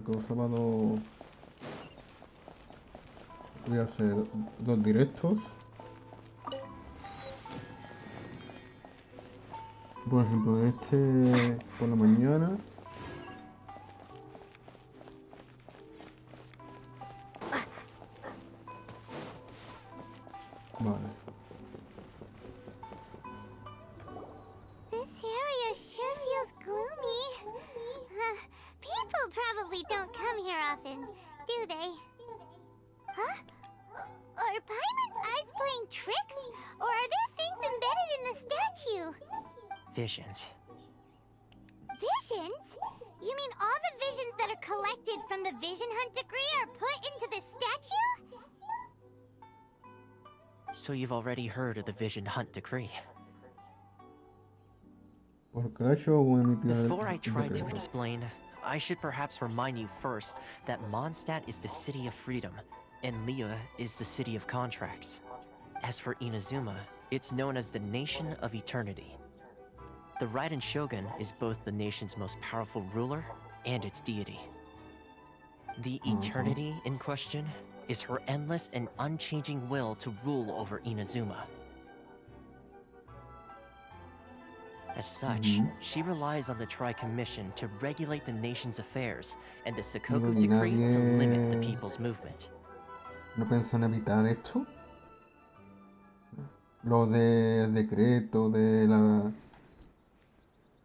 porque los sábados voy a hacer 2 directos. Por ejemplo, este por la mañana. Vale. This area sure feels gloomy. People probably don't come here often, do they? Huh? Are Paimon's eyes playing tricks? Or are there things embedded in the statue? Visions. Visions? You mean all the visions that are collected from the Vision Hunt decree are put into the statue? So you've already heard of the Vision Hunt decree. Before I try to explain, I should perhaps remind you first that Mondstadt is the city of freedom, and Liyue is the city of contracts. As for Inazuma, it's known as the Nation of Eternity. The Raiden Shogun is both the nation's most powerful ruler and its deity. The Eternity in question is her endless and unchanging will to rule over Inazuma. As such, she relies on the Tri-Commission to regulate the nation's affairs and the Sakoku Decree to limit the people's movement. ¿No pensó en evitar esto? Lo del decreto,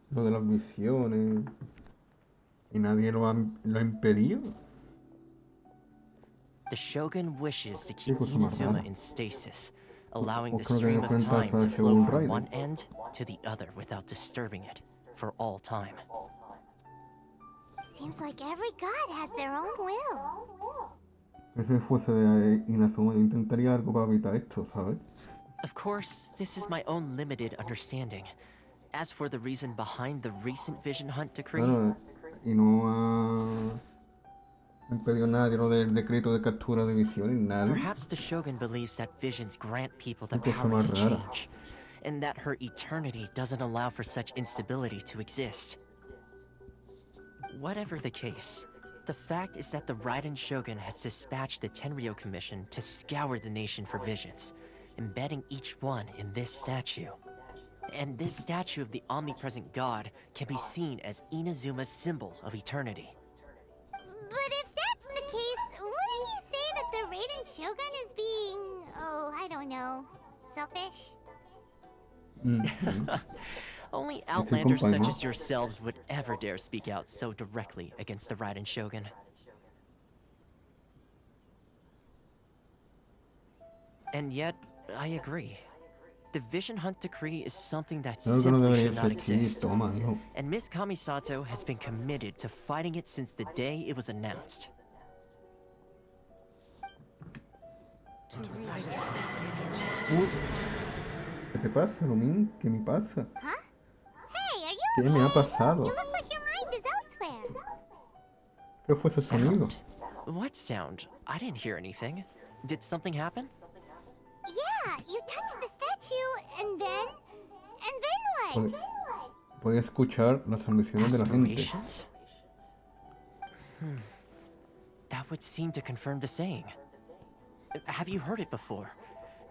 lo de las visiones. ¿Y nadie lo ha impedido? The Shogun wishes to keep Inazuma in stasis, allowing the stream of time to flow from one end to the other without disturbing it for all time. Seems like every god has their own will. Si fuese de Inazuma, yo intentaría algo para evitar esto, ¿sabes? Of course, this is my own limited understanding. As for the reason behind the recent Vision Hunt decree... Claro, y no ha impedido nadie lo del decreto de captura de visiones, nadie. Perhaps the Shogun believes that visions grant people the power to change, and that her eternity doesn't allow for such instability to exist. Whatever the case, the fact is that the Raiden Shogun has dispatched the Tenryou Commission to scour the nation for visions, embedding each one in this statue. And this statue of the omnipresent god can be seen as Inazuma's symbol of eternity. But if that's the case, wouldn't you say that the Raiden Shogun is being, I don't know, selfish? Only outlanders such as yourselves would ever dare speak out so directly against the Raiden Shogun. And yet, I agree. The Vision Hunt decree is something that simply should not exist. And Miss Kamisato has been committed to fighting it since the day it was announced. ¿Qué te pasa, Lumín? ¿Qué me pasa? Huh? Hey, are you ¿Qué me ha pasado? You look like your mind is elsewhere. ¿Qué fue ese sonido? What sound? I didn't hear anything. Did something happen? Yeah, you touched the statue, and then what? Podía escuchar las ambiciones de la gente. Aspirations? That would seem to confirm the saying. Have you heard it before?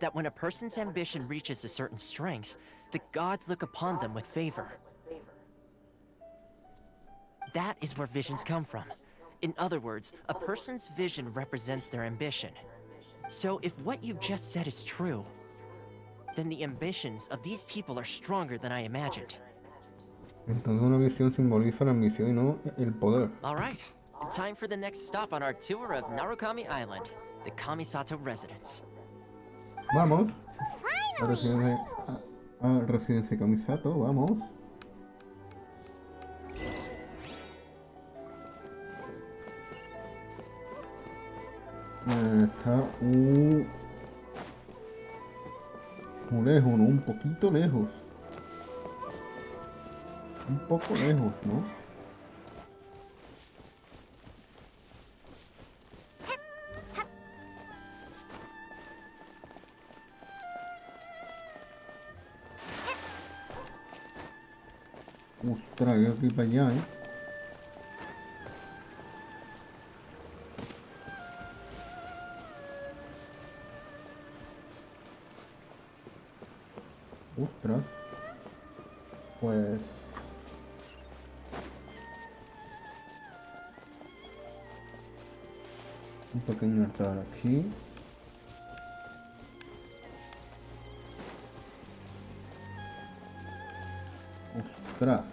That when a person's ambition reaches a certain strength, the gods look upon them with favor. That is where visions come from. In other words, a person's vision represents their ambition. So if what you just said is true, then the ambitions of these people are stronger than I imagined. Entonces una visión simboliza la ambición y no el poder. All right, time for the next stop on our tour of Narukami Island, the Kamisato residence. Vamos. Finally! A residencia Kamisato, vamos. Está muy lejos, ¿no? Un poquito lejos. Un poco lejos, ¿no? Ostras, yo estoy para allá, ¿eh? Ostras. Pues... un pequeño altar aquí. Ostras.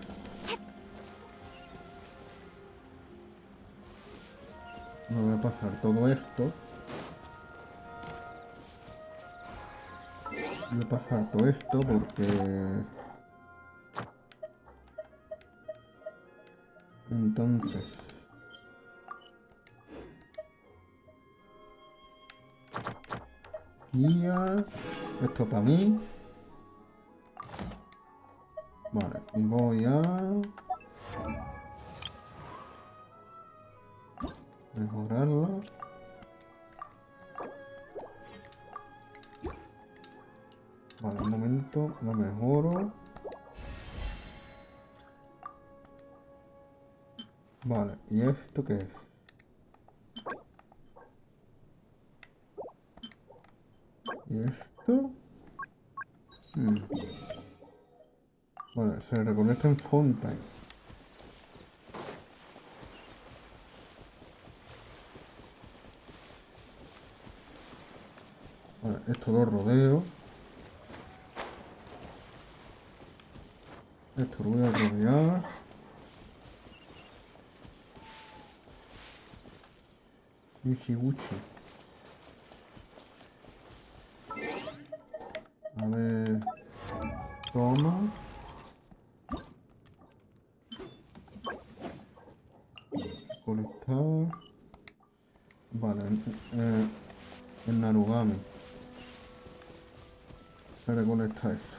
Me voy a pasar todo esto. Voy a pasar todo esto porque... Entonces... Guía... Esto para mí. Vale, y voy a... mejorarla. Vale, un momento, lo mejoro. Vale, ¿y esto qué es? ¿Y esto? Vale, se reconecta en Fontaine. Vale, esto lo rodeo. Esto lo voy a rodear. Michiguchi. A ver... Toma. Conectar. Vale, el Narugami. Se reconecta eso.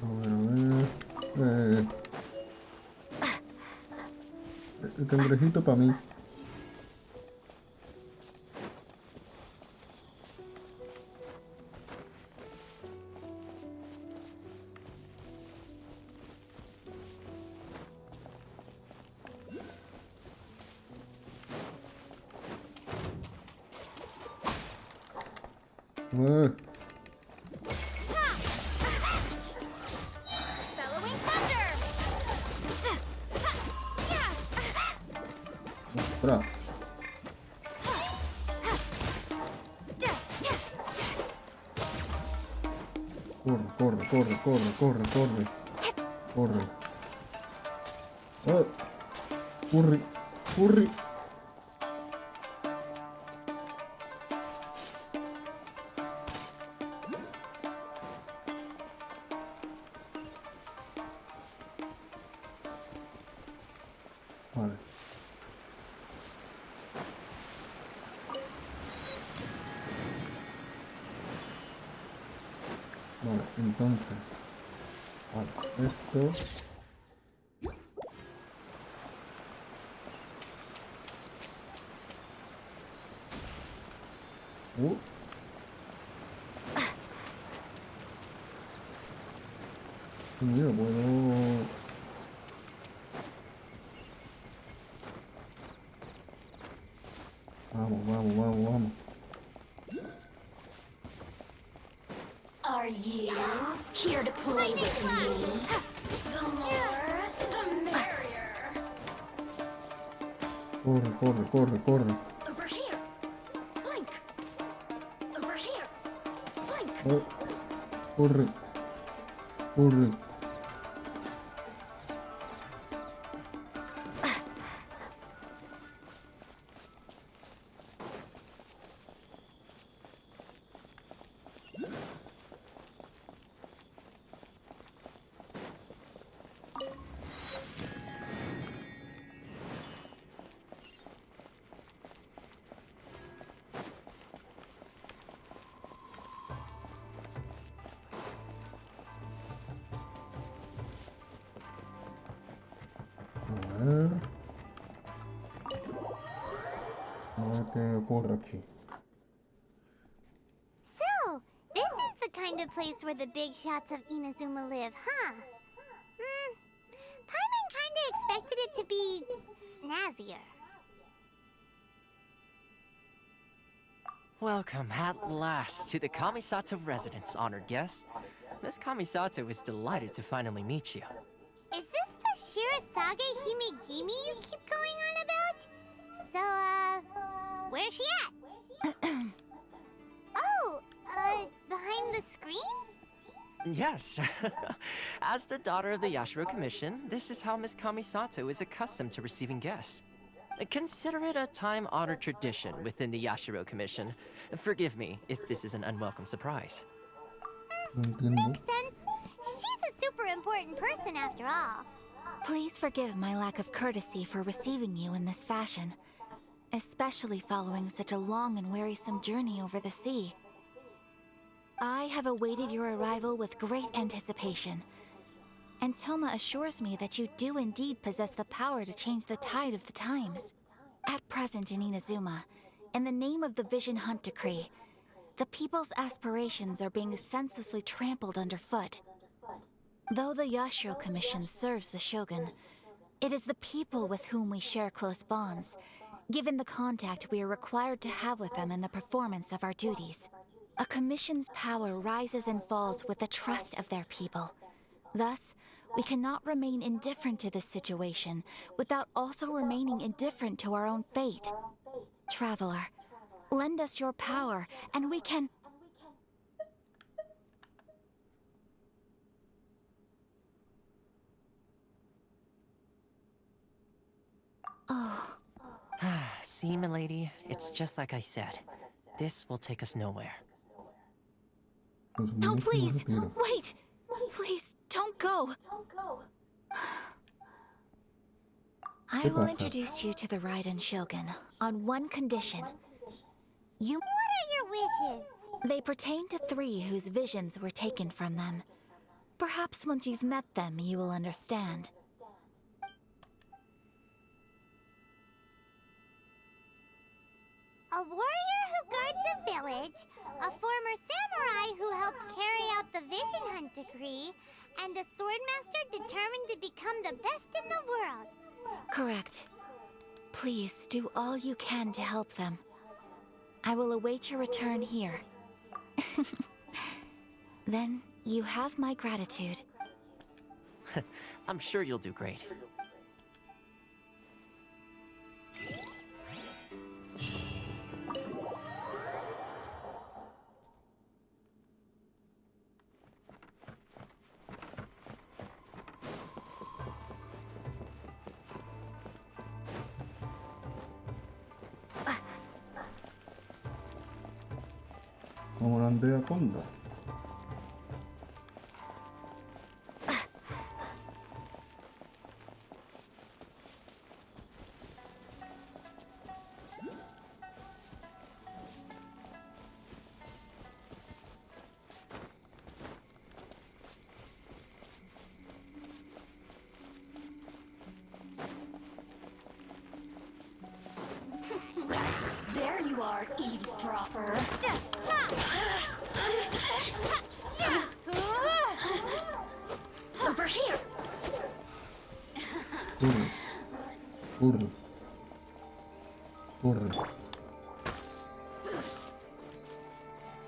A ver. El cangrejito para mí. Bellowing thunder! Ostras. Corre, corre, corre, corre, corre, corre. Corre. Corre, corre. Vale. Vale, entonces. Vale, esto. Mira, puedo... Vamos, vamos, vamos, vamos. Are you here to play with me? The more, the merrier. Corre, corre, corre, corre. Over here. Blink. Over here. Blink. Corre. Corre. ¿Qué ocurre aquí? So, this is the kind of place where the big shots of Inazuma live, huh? Paimon kinda expected it to be snazzier. Welcome at last to the Kamisato residence, honored guest. Miss Kamisato is delighted to finally meet you. Is this the Shirazage Himegimi you keep going on about? So, where's she at? Oh, behind the screen? Yes. As the daughter of the Yashiro Commission, this is how Miss Kamisato is accustomed to receiving guests. Consider it a time-honored tradition within the Yashiro Commission. Forgive me if this is an unwelcome surprise. No entiendo. Makes sense. She's a super important person after all. Please forgive my lack of courtesy for receiving you in this fashion, especially following such a long and wearisome journey over the sea. I have awaited your arrival with great anticipation, and Toma assures me that you do indeed possess the power to change the tide of the times. At present in Inazuma, in the name of the Vision Hunt Decree, the people's aspirations are being senselessly trampled underfoot. Though the Yashiro Commission serves the Shogun, it is the people with whom we share close bonds, given the contact we are required to have with them in the performance of our duties. A commission's power rises and falls with the trust of their people. Thus, we cannot remain indifferent to this situation without also remaining indifferent to our own fate. Traveler, lend us your power, and we can... Oh, See, milady, it's just like I said. This will take us nowhere. no, please! Wait! Please, don't go! I will introduce you to the Raiden Shogun on one condition. You... What are your wishes? They pertain to three whose visions were taken from them. Perhaps once you've met them, you will understand. A warrior who guards a village, a former samurai who helped carry out the Vision Hunt Decree, and a swordmaster determined to become the best in the world. Correct. Please do all you can to help them. I will await your return here. Then you have my gratitude. I'm sure you'll do great. Como la Andrea Conda. There you are, eavesdropper. Over here. Corre. Corre. Corre.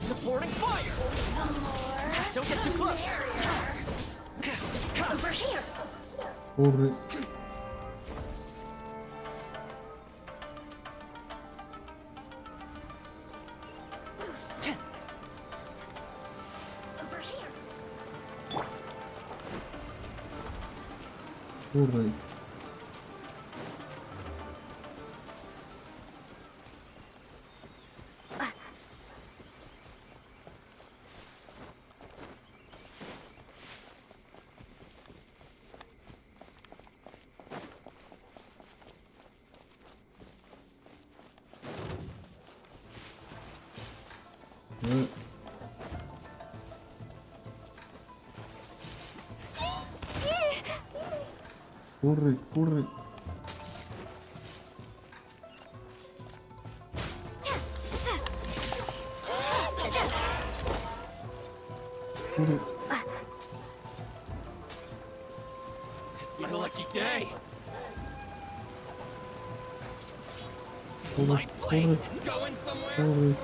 Supporting fire! The more... Don't get too close! Over here. Corre. Over here. Corre. Corre, corre. It's my lucky day. Pobre, My blade pobre, going somewhere. pobre.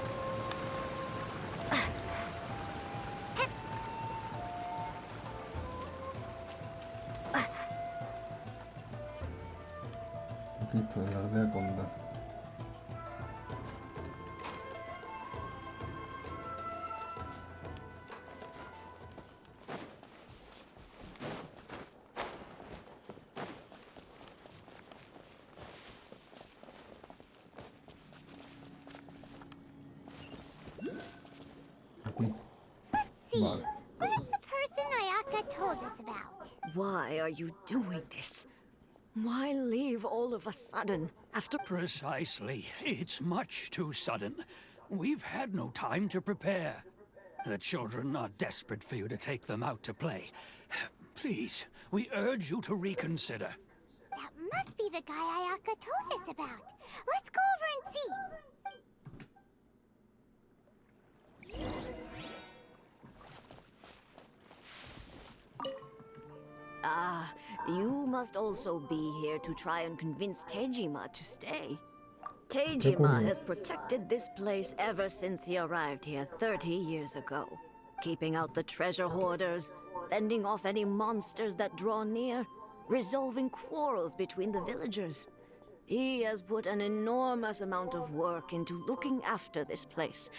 Aquí estoy, la aldea Conda. Aquí. See, Vale. where's the person Ayaka told us about? Why are you doing this? Why leave all of a sudden after Precisely. It's much too sudden. We've had no time to prepare. The children are desperate for you to take them out to play. Please, we urge you to reconsider. That must be the guy Ayaka told us about. Let's go over and see. Ah, you must also be here to try and convince Tejima to stay. Tejima has protected this place ever since he arrived here 30 years ago, keeping out the treasure hoarders, fending off any monsters that draw near, resolving quarrels between the villagers. He has put an enormous amount of work into looking after this place,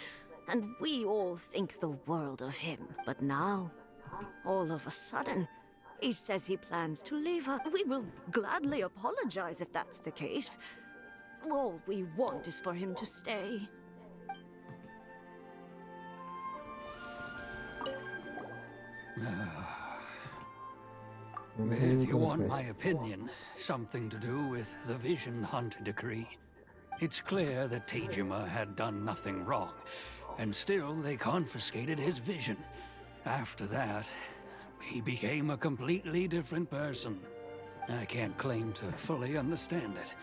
and we all think the world of him. But now, all of a sudden, he says he plans to leave her. We will gladly apologize if that's the case. All we want is for him to stay. If you want my opinion, something to do with the Vision Hunt decree. It's clear that Tejima had done nothing wrong, and still they confiscated his vision. After that, he became a completely different person. I can't claim to fully understand it,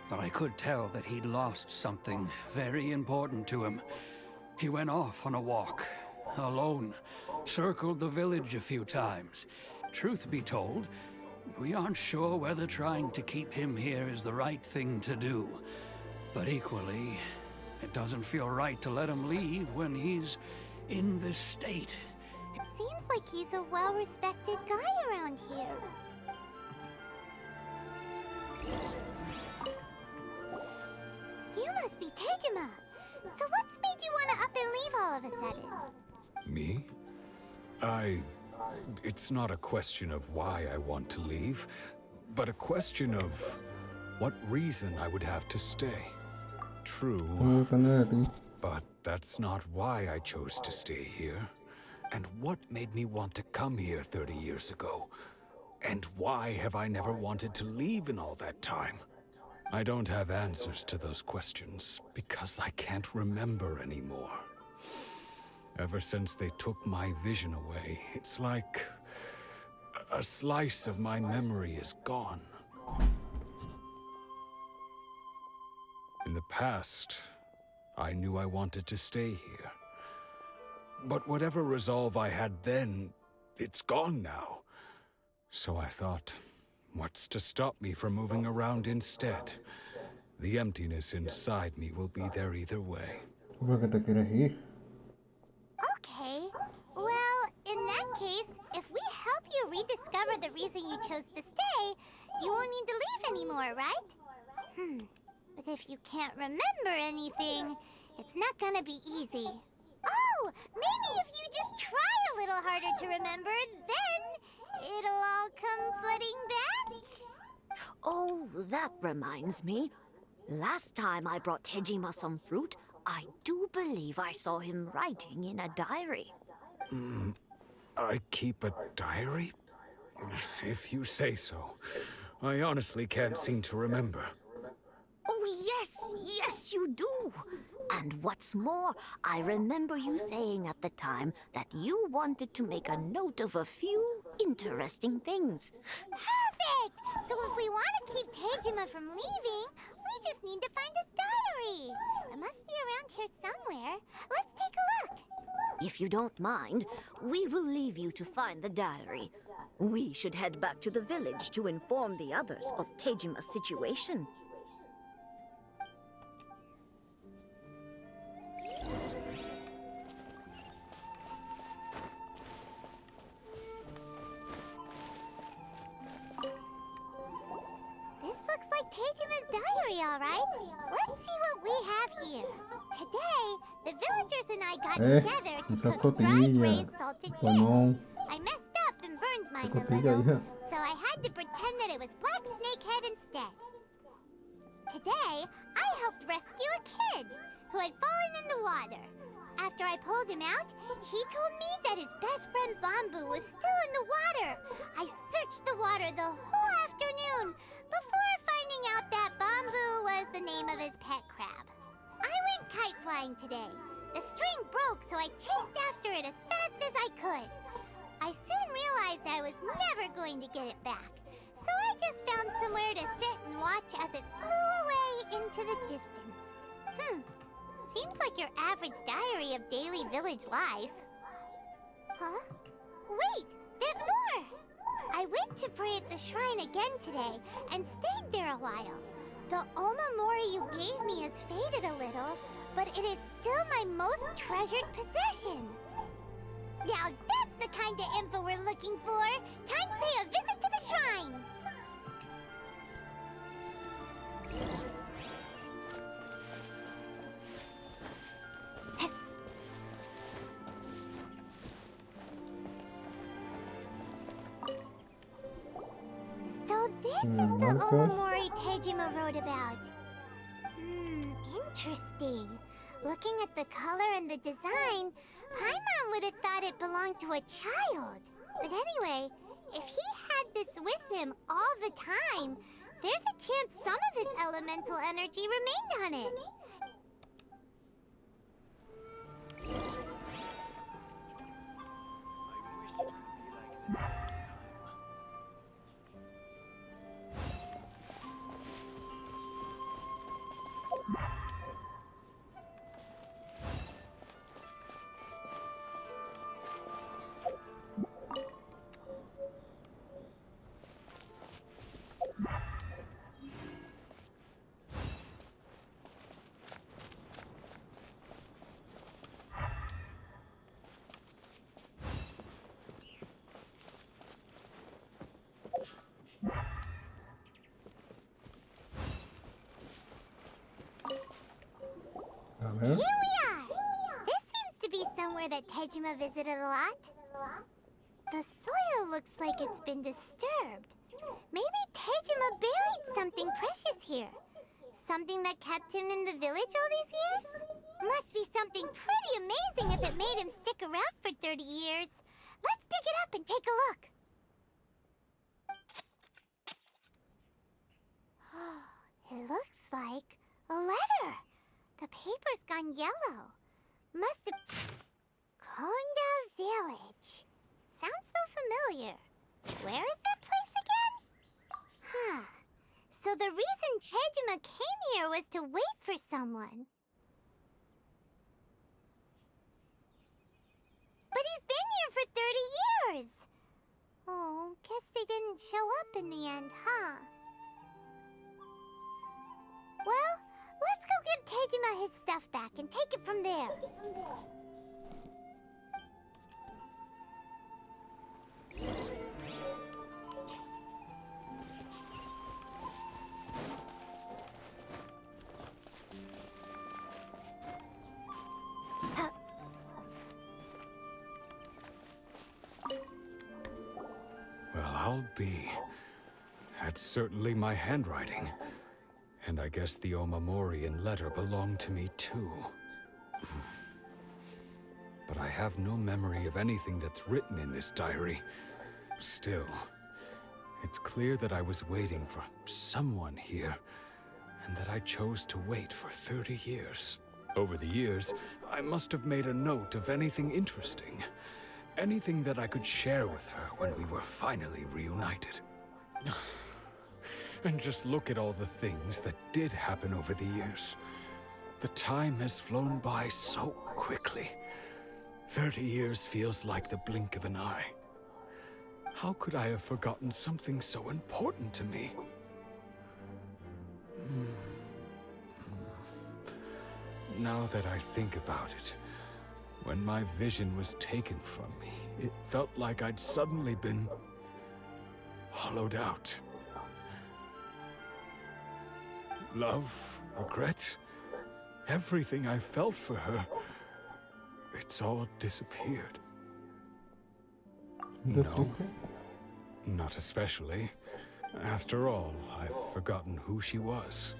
but I could tell that he'd lost something very important to him. He went off on a walk, alone, circled the village a few times. Truth be told, we aren't sure whether trying to keep him here is the right thing to do. But equally, it doesn't feel right to let him leave when he's in this state. Seems like he's a well-respected guy around here. You must be Tejima. So what's made you want to up and leave all of a sudden? Me? It's not a question of why I want to leave, but a question of what reason I would have to stay. True, but that's not why I chose to stay here. And what made me want to come here 30 years ago? And why have I never wanted to leave in all that time? I don't have answers to those questions because I can't remember anymore. Ever since they took my vision away, it's like a slice of my memory is gone. In the past, I knew I wanted to stay here. But whatever resolve I had then, it's gone now. So I thought, what's to stop me from moving around instead? The emptiness inside me will be there either way. ¿Por qué te quieres ir? Okay. Well, in that case, if we help you rediscover the reason you chose to stay, you won't need to leave anymore, right? But if you can't remember anything, it's not gonna be easy. Oh, maybe if you just try a little harder to remember, then it'll all come flooding back. Oh, that reminds me. Last time I brought Tejima some fruit, I do believe I saw him writing in a diary. I keep a diary? If you say so. I honestly can't seem to remember. Oh, yes, you do. And what's more, I remember you saying at the time that you wanted to make a note of a few interesting things. Perfect! So if we want to keep Tejima from leaving, we just need to find his diary. It must be around here somewhere. Let's take a look. If you don't mind, we will leave you to find the diary. We should head back to the village to inform the others of Tejima's situation. This looks like Tejima's diary, all right. Let's see what we have here. Today, the villagers and I got together to Esa cook dry tortilla. braised salted Pues fish. no. I messed up and burned mine a Tortilla, little, hija. so I had to pretend that it was black snakehead instead. Today, I helped rescue a kid who had fallen in the water. After I pulled him out, he told me that his best friend Bamboo was still in the water. I searched the water the whole afternoon before finding out that Bamboo was the name of his pet crab. I went kite flying today. The string broke, so I chased after it as fast as I could. I soon realized I was never going to get it back, so I just found somewhere to sit and watch as it flew away into the distance. Seems like your average diary of daily village life. Huh? Wait, there's more! I went to pray at the shrine again today and stayed there a while. The Omamori you gave me has faded a little, but it is still my most treasured possession. Now that's the kind of info we're looking for. Time to pay a visit to the shrine. So this is the Omamori Tejima wrote about. Interesting. Looking at the color and the design, Paimon would have thought it belonged to a child. But anyway, if he had this with him all the time, there's a chance some of his elemental energy remained on it. Here we are! This seems to be somewhere that Tejima visited a lot. The soil looks like it's been disturbed. Maybe Tejima buried something precious here. Something that kept him in the village all these years? Must be something pretty amazing if it made him stick around for 30 years. Let's dig it up and take a look. It looks like a letter. The paper's gone yellow. Must have... Konda Village. Sounds so familiar. Where is that place again? So the reason Tejima came here was to wait for someone. But he's been here for 30 years. Oh, guess they didn't show up in the end, huh? Well, let's go give Tejima his stuff back and take it from there. Well, I'll be. That's certainly my handwriting. And I guess the Omamorian letter belonged to me too. But I have no memory of anything that's written in this diary. Still, it's clear that I was waiting for someone here, and that I chose to wait for 30 years. Over the years, I must have made a note of anything interesting. Anything that I could share with her when we were finally reunited. And just look at all the things that did happen over the years. The time has flown by so quickly. 30 years feels like the blink of an eye. How could I have forgotten something so important to me? Now that I think about it, when my vision was taken from me, it felt like I'd suddenly been hollowed out. Love, regret, everything I felt for her, it's all disappeared. No, not especially. After all, I've forgotten who she was.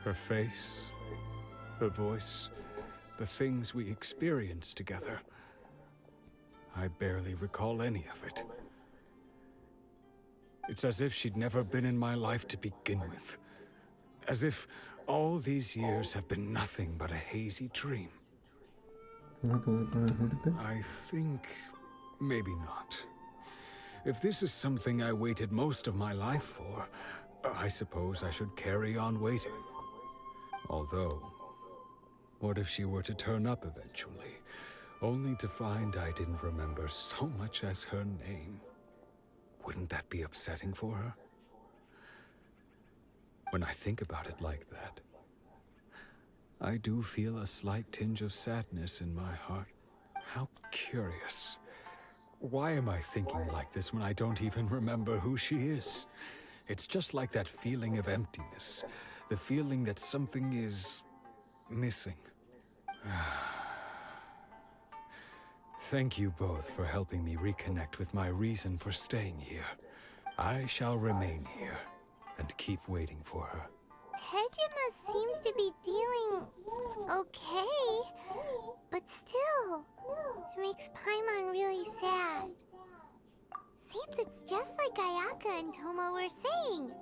Her face, her voice, the things we experienced together. I barely recall any of it. It's as if she'd never been in my life to begin with. As if all these years have been nothing but a hazy dream. I think maybe not. If this is something I waited most of my life for, I suppose I should carry on waiting. Although, what if she were to turn up eventually, only to find I didn't remember so much as her name? Wouldn't that be upsetting for her? When I think about it like that, I do feel a slight tinge of sadness in my heart. How curious. Why am I thinking like this when I don't even remember who she is? It's just like that feeling of emptiness, the feeling that something is missing. Thank you both for helping me reconnect with my reason for staying here. I shall remain here and keep waiting for her. Tejima seems to be dealing okay, but still, it makes Paimon really sad. Seems it's just like Ayaka and Tomo were saying.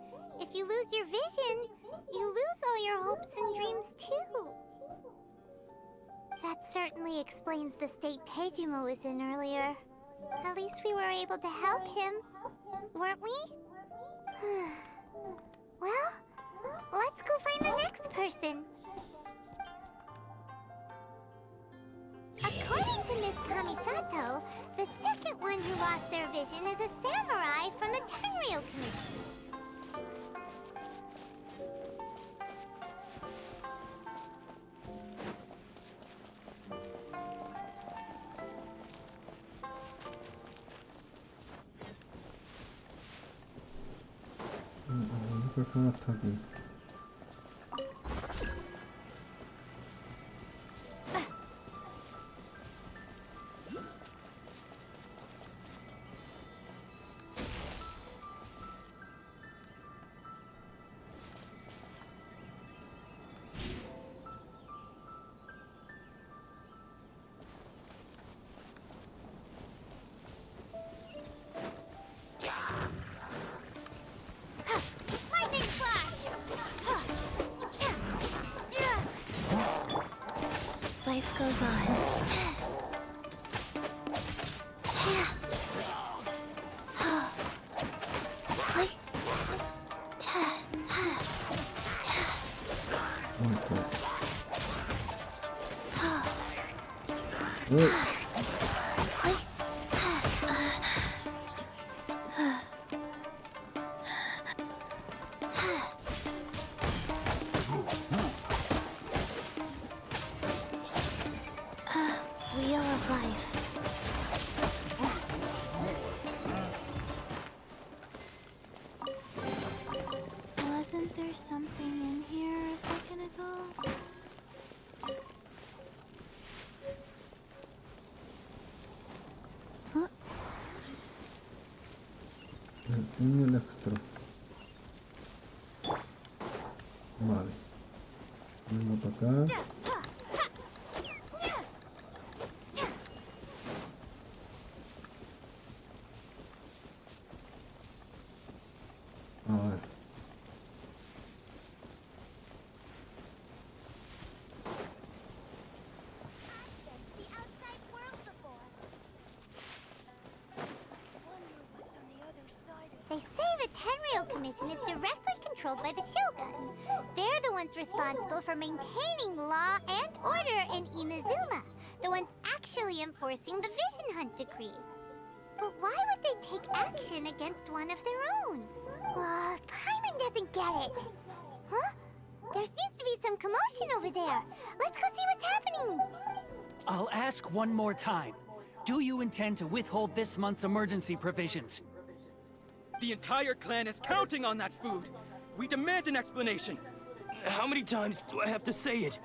If you lose your vision, you lose all your hopes and dreams too. That certainly explains the state Tejima was in earlier. At least we were able to help him, weren't we? Well, let's go find the next person. According to Miss Kamisato, the second one who lost their vision is a samurai from the Tenryou Commission. persona está aquí. Life goes on. Wheel of life. Wasn't there something in here a second ago? Huh? Un electro. Vale. Vengo para acá. A ver. They say the Tenryou Commission is directly controlled by the Shogun. They're the ones responsible for maintaining law and order in Inazuma. The ones actually officially enforcing the Vision Hunt decree. But why would they take action against one of their own? Paimon doesn't get it. Huh? There seems to be some commotion over there. Let's go see what's happening. I'll ask one more time. Do you intend to withhold this month's emergency provisions? The entire clan is counting on that food. We demand an explanation. How many times do I have to say it?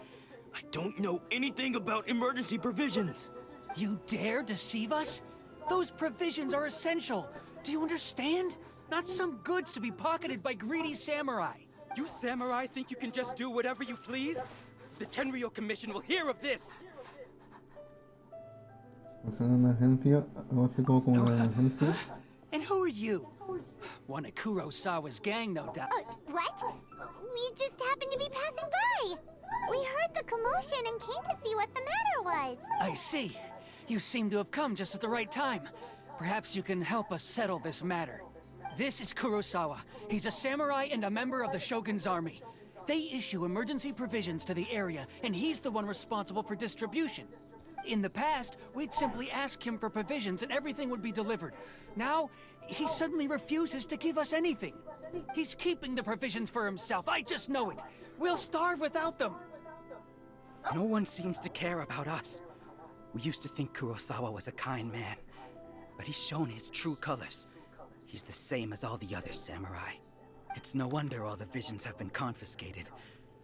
I don't know anything about emergency provisions. You dare deceive us? Those provisions are essential. Do you understand? Not some goods to be pocketed by greedy samurai. You samurai think you can just do whatever you please? The Tenryo Commission will hear of this. Es una emergencia, algo así como una emergencia. And who are you? One of Kurosawa's gang, no doubt. What? We just happened to be passing by. We heard the commotion and came to see what the matter was. I see. You seem to have come just at the right time. Perhaps you can help us settle this matter. This is Kurosawa. He's a samurai and a member of the Shogun's army. They issue emergency provisions to the area, and he's the one responsible for distribution. In the past, we'd simply ask him for provisions and everything would be delivered. Now, he suddenly refuses to give us anything. He's keeping the provisions for himself, I just know it. We'll starve without them. No one seems to care about us. We used to think Kurosawa was a kind man, but he's shown his true colors. He's the same as all the other samurai. It's no wonder all the visions have been confiscated.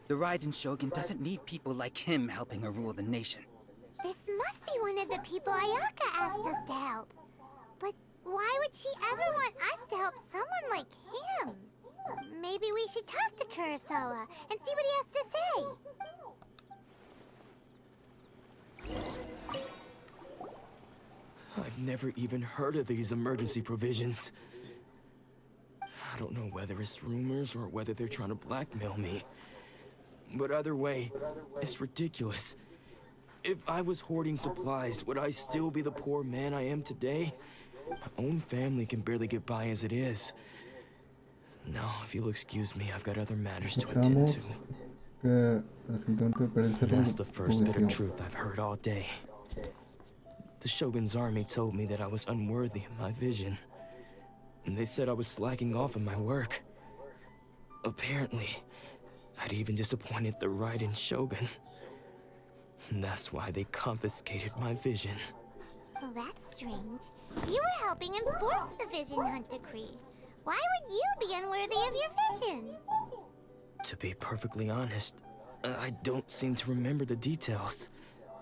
The Raiden Shogun doesn't need people like him helping her rule the nation. This must be one of the people Ayaka asked us to help. But why would she ever want us to help someone like him? Maybe we should talk to Kurosawa and see what he has to say. I've never even heard of these emergency provisions. I don't know whether it's rumors or whether they're trying to blackmail me. But either way, it's ridiculous. If I was hoarding supplies, would I still be the poor man I am today? My own family can barely get by as it is. No, if you'll excuse me, I've got other matters to attend to. That's the first bit of truth I've heard all day. The Shogun's army told me that I was unworthy of my vision. And they said I was slacking off in my work. Apparently, I'd even disappointed the Raiden Shogun. And that's why they confiscated my vision. Well, that's strange. You were helping enforce the Vision Hunt decree. Why would you be unworthy of your vision? To be perfectly honest, I don't seem to remember the details.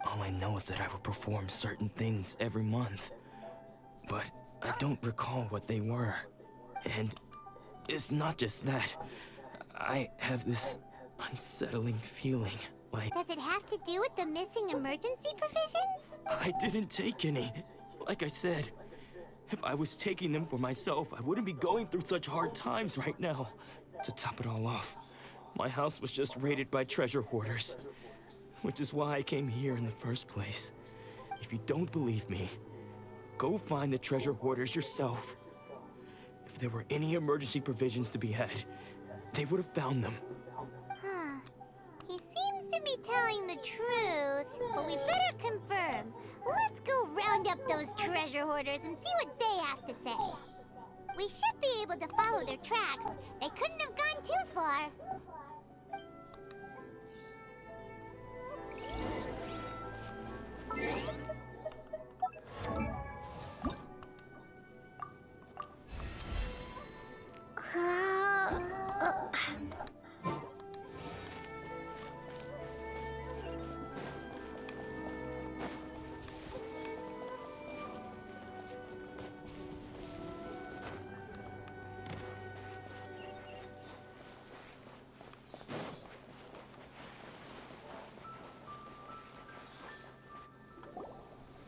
All I know is that I would perform certain things every month. But I don't recall what they were. And it's not just that. I have this unsettling feeling like... Does it have to do with the missing emergency provisions? I didn't take any. Like I said, if I was taking them for myself, I wouldn't be going through such hard times right now. To top it all off, my house was just raided by treasure hoarders. Which is why I came here in the first place. If you don't believe me, go find the treasure hoarders yourself. If there were any emergency provisions to be had, they would have found them. Huh. He seems to be telling the truth, but we better confirm. Let's go round up those treasure hoarders and see what they have to say. We should be able to follow their tracks. They couldn't have gone too far.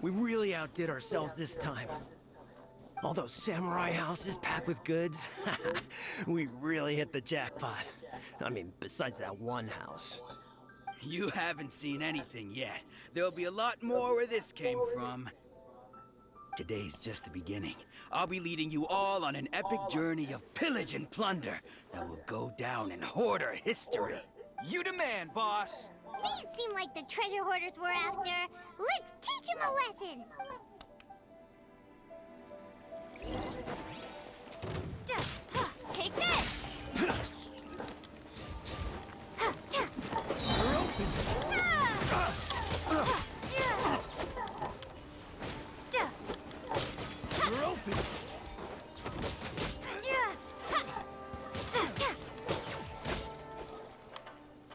We really outdid ourselves this time. All those samurai houses packed with goods. We really hit the jackpot. I mean, besides that one house. You haven't seen anything yet. There'll be a lot more where this came from. Today's just the beginning. I'll be leading you all on an epic journey of pillage and plunder that will go down in hoarder history. You demand, boss! These seem like the treasure hoarders we're after. Let's teach him a lesson! Take this!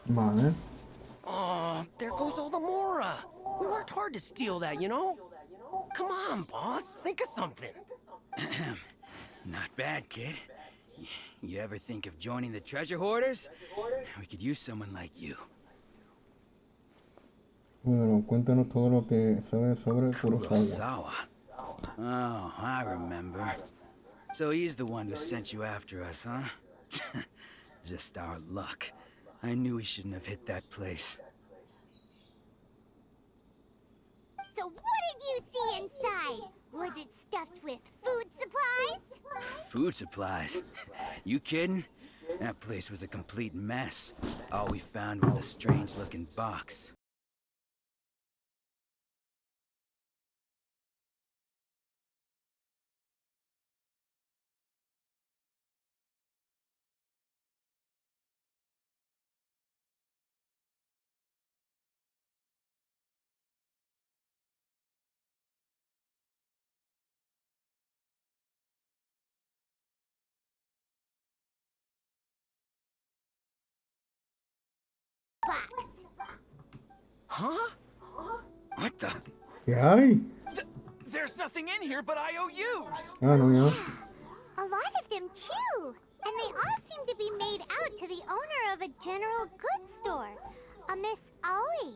Vale. Oh, there goes all the Mora. We worked hard to steal that, you know? Come on, boss. Think of something. Not bad, kid. You ever think of joining the treasure hoarders? We could use someone like you. Bueno, cuéntanos todo lo que sabes sobre Kurosawa. Kurosawa. Oh, I remember. So he's the one who sent you after us, huh? Just our luck. I knew he shouldn't have hit that place. So what did you see inside? Was it stuffed with food supplies? Food supplies? You kidding? That place was a complete mess. All we found was a strange-looking box. Box. Huh? What the? ¿Qué hay? There's nothing in here but IOUs! Ah, no, ya. A lot of them too. And they all seem to be made out to the owner of a general goods store, a Miss Aoi.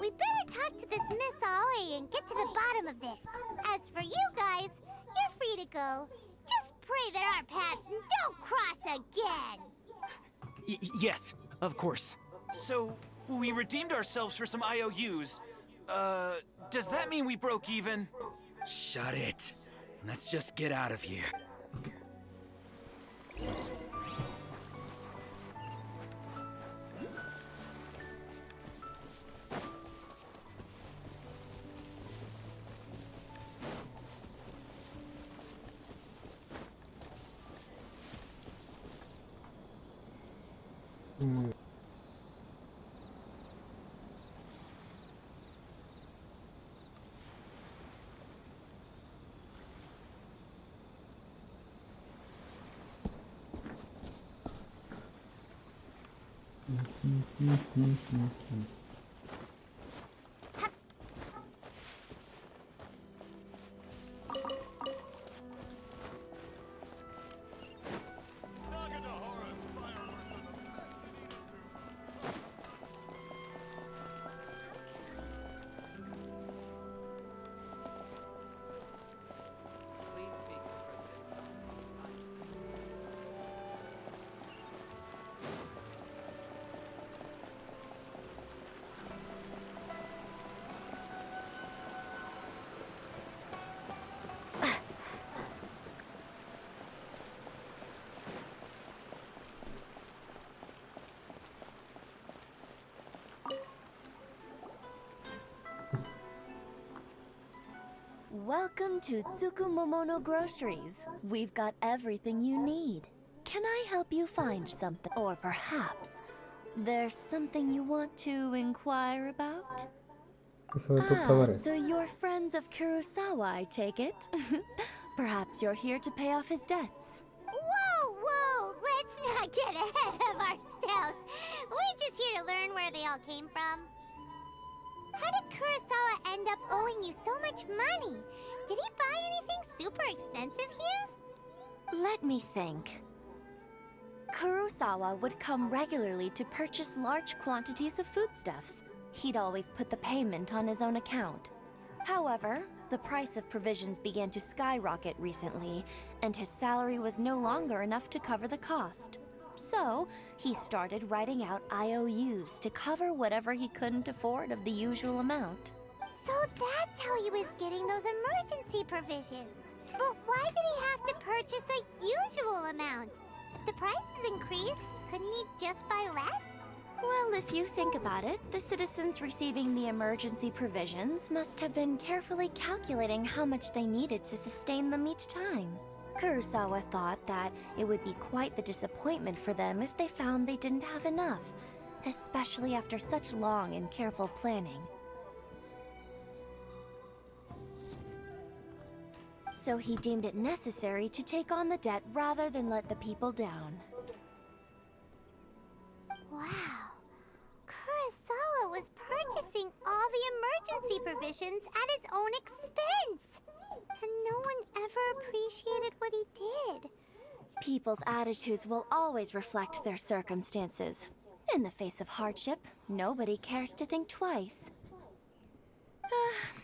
We better talk to this Miss Aoi and get to the bottom of this. As for you guys, you're free to go. Just pray that our paths don't cross again. Yes, of course. So, we redeemed ourselves for some IOUs. Does that mean we broke even? Shut it. Let's just get out of here. Welcome to Tsukumomono Groceries. We've got everything you need. Can I help you find something? Or perhaps there's something you want to inquire about? So you're friends of Kurosawa, I take it? Perhaps you're here to pay off his debts. Whoa! Let's not get ahead of ourselves. We're just here to learn where they all came from. How did Kurosawa end up owing you so much money? Did he buy anything super expensive here? Let me think. Kurosawa would come regularly to purchase large quantities of foodstuffs. He'd always put the payment on his own account. However, the price of provisions began to skyrocket recently, and his salary was no longer enough to cover the cost. So, he started writing out IOUs to cover whatever he couldn't afford of the usual amount. So that's how he was getting those emergency provisions. But why did he have to purchase a usual amount? If the prices increased, couldn't he just buy less? Well, if you think about it, the citizens receiving the emergency provisions must have been carefully calculating how much they needed to sustain them each time. Kurosawa thought that it would be quite the disappointment for them if they found they didn't have enough, especially after such long and careful planning. So he deemed it necessary to take on the debt rather than let the people down. Wow. Kurosawa was purchasing all the emergency provisions at his own expense. And no one ever appreciated what he did. People's attitudes will always reflect their circumstances. In the face of hardship, nobody cares to think twice.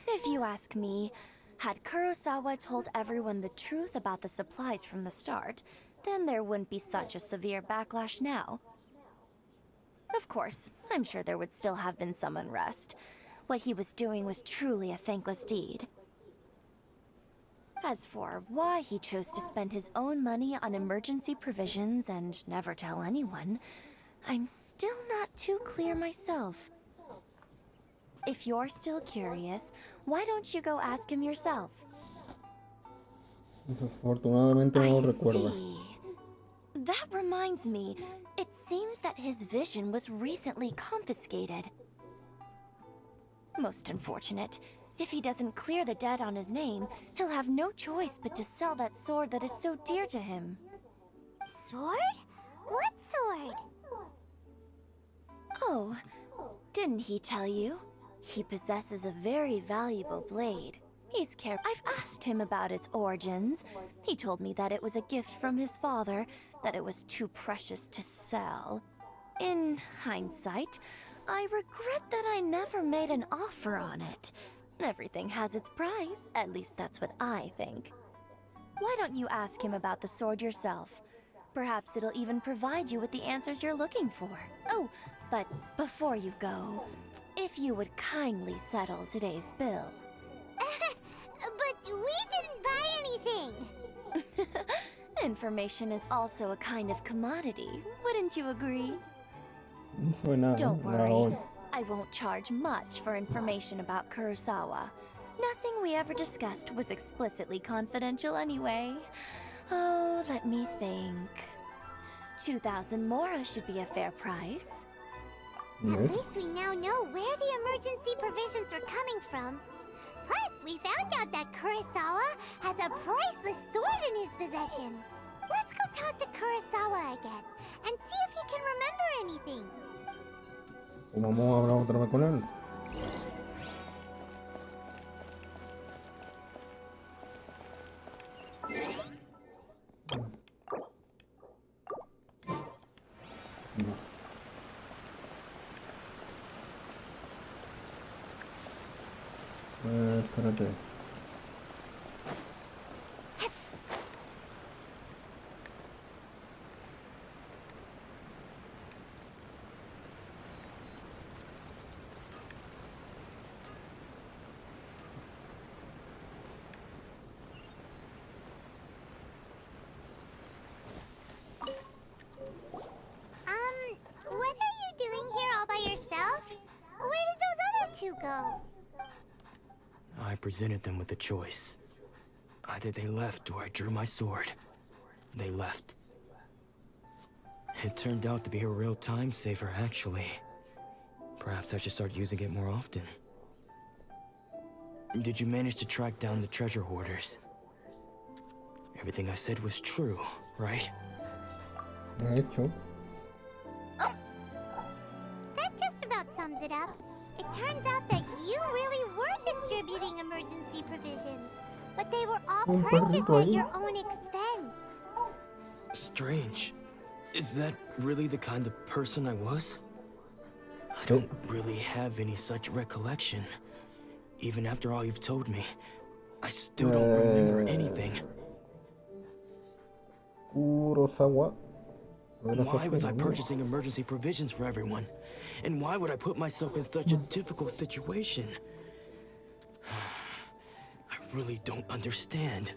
If you ask me, had Kurosawa told everyone the truth about the supplies from the start, then there wouldn't be such a severe backlash now. Of course, I'm sure there would still have been some unrest. What he was doing was truly a thankless deed. As for why he chose to spend his own money on emergency provisions and never tell anyone, I'm still not too clear myself. If you're still curious, why don't you go ask him yourself? Desafortunadamente no lo recuerda. See. That reminds me, it seems that his vision was recently confiscated. Most unfortunate. If he doesn't clear the debt on his name, he'll have no choice but to sell that sword that is so dear to him. Sword? What sword? Oh, didn't he tell you? He possesses a very valuable blade. I've asked him about its origins. He told me that it was a gift from his father, that it was too precious to sell. In hindsight, I regret that I never made an offer on it. Everything has its price, at least that's what I think. Why don't you ask him about the sword yourself? Perhaps it'll even provide you with the answers you're looking for. Oh, but before you go, if you would kindly settle today's bill. But we didn't buy anything! Information is also a kind of commodity, wouldn't you agree? No sabe nada. Don't Nada worry, hoy. I won't charge much for information about Kurosawa. Nothing we ever discussed was explicitly confidential anyway. Oh, let me think. 2,000 mora should be a fair price. At least we now know where the emergency provisions were coming from. Plus, we found out that Kurosawa has a priceless sword in his possession. Let's go talk to Kurosawa again and see if he can remember anything. Pues vamos a hablar otra vez con él. Espérate. What are you doing here all by yourself? Where did those other two go? I presented them with a choice. Either they left or I drew my sword. They left. It turned out to be a real time saver, actually. Perhaps I should start using it more often. Did you manage to track down the treasure hoarders? Everything I said was true, right? De hecho. That just about sums it up. It turns out that you really were distributing emergency provisions, but they were all purchased at your own expense. Strange. Is that really the kind of person I was? I don't really have any such recollection. Even after all you've told me, I still don't remember anything. Kurosawa. Why was I purchasing emergency provisions for everyone? And why would I put myself in such a difficult situation? I really don't understand.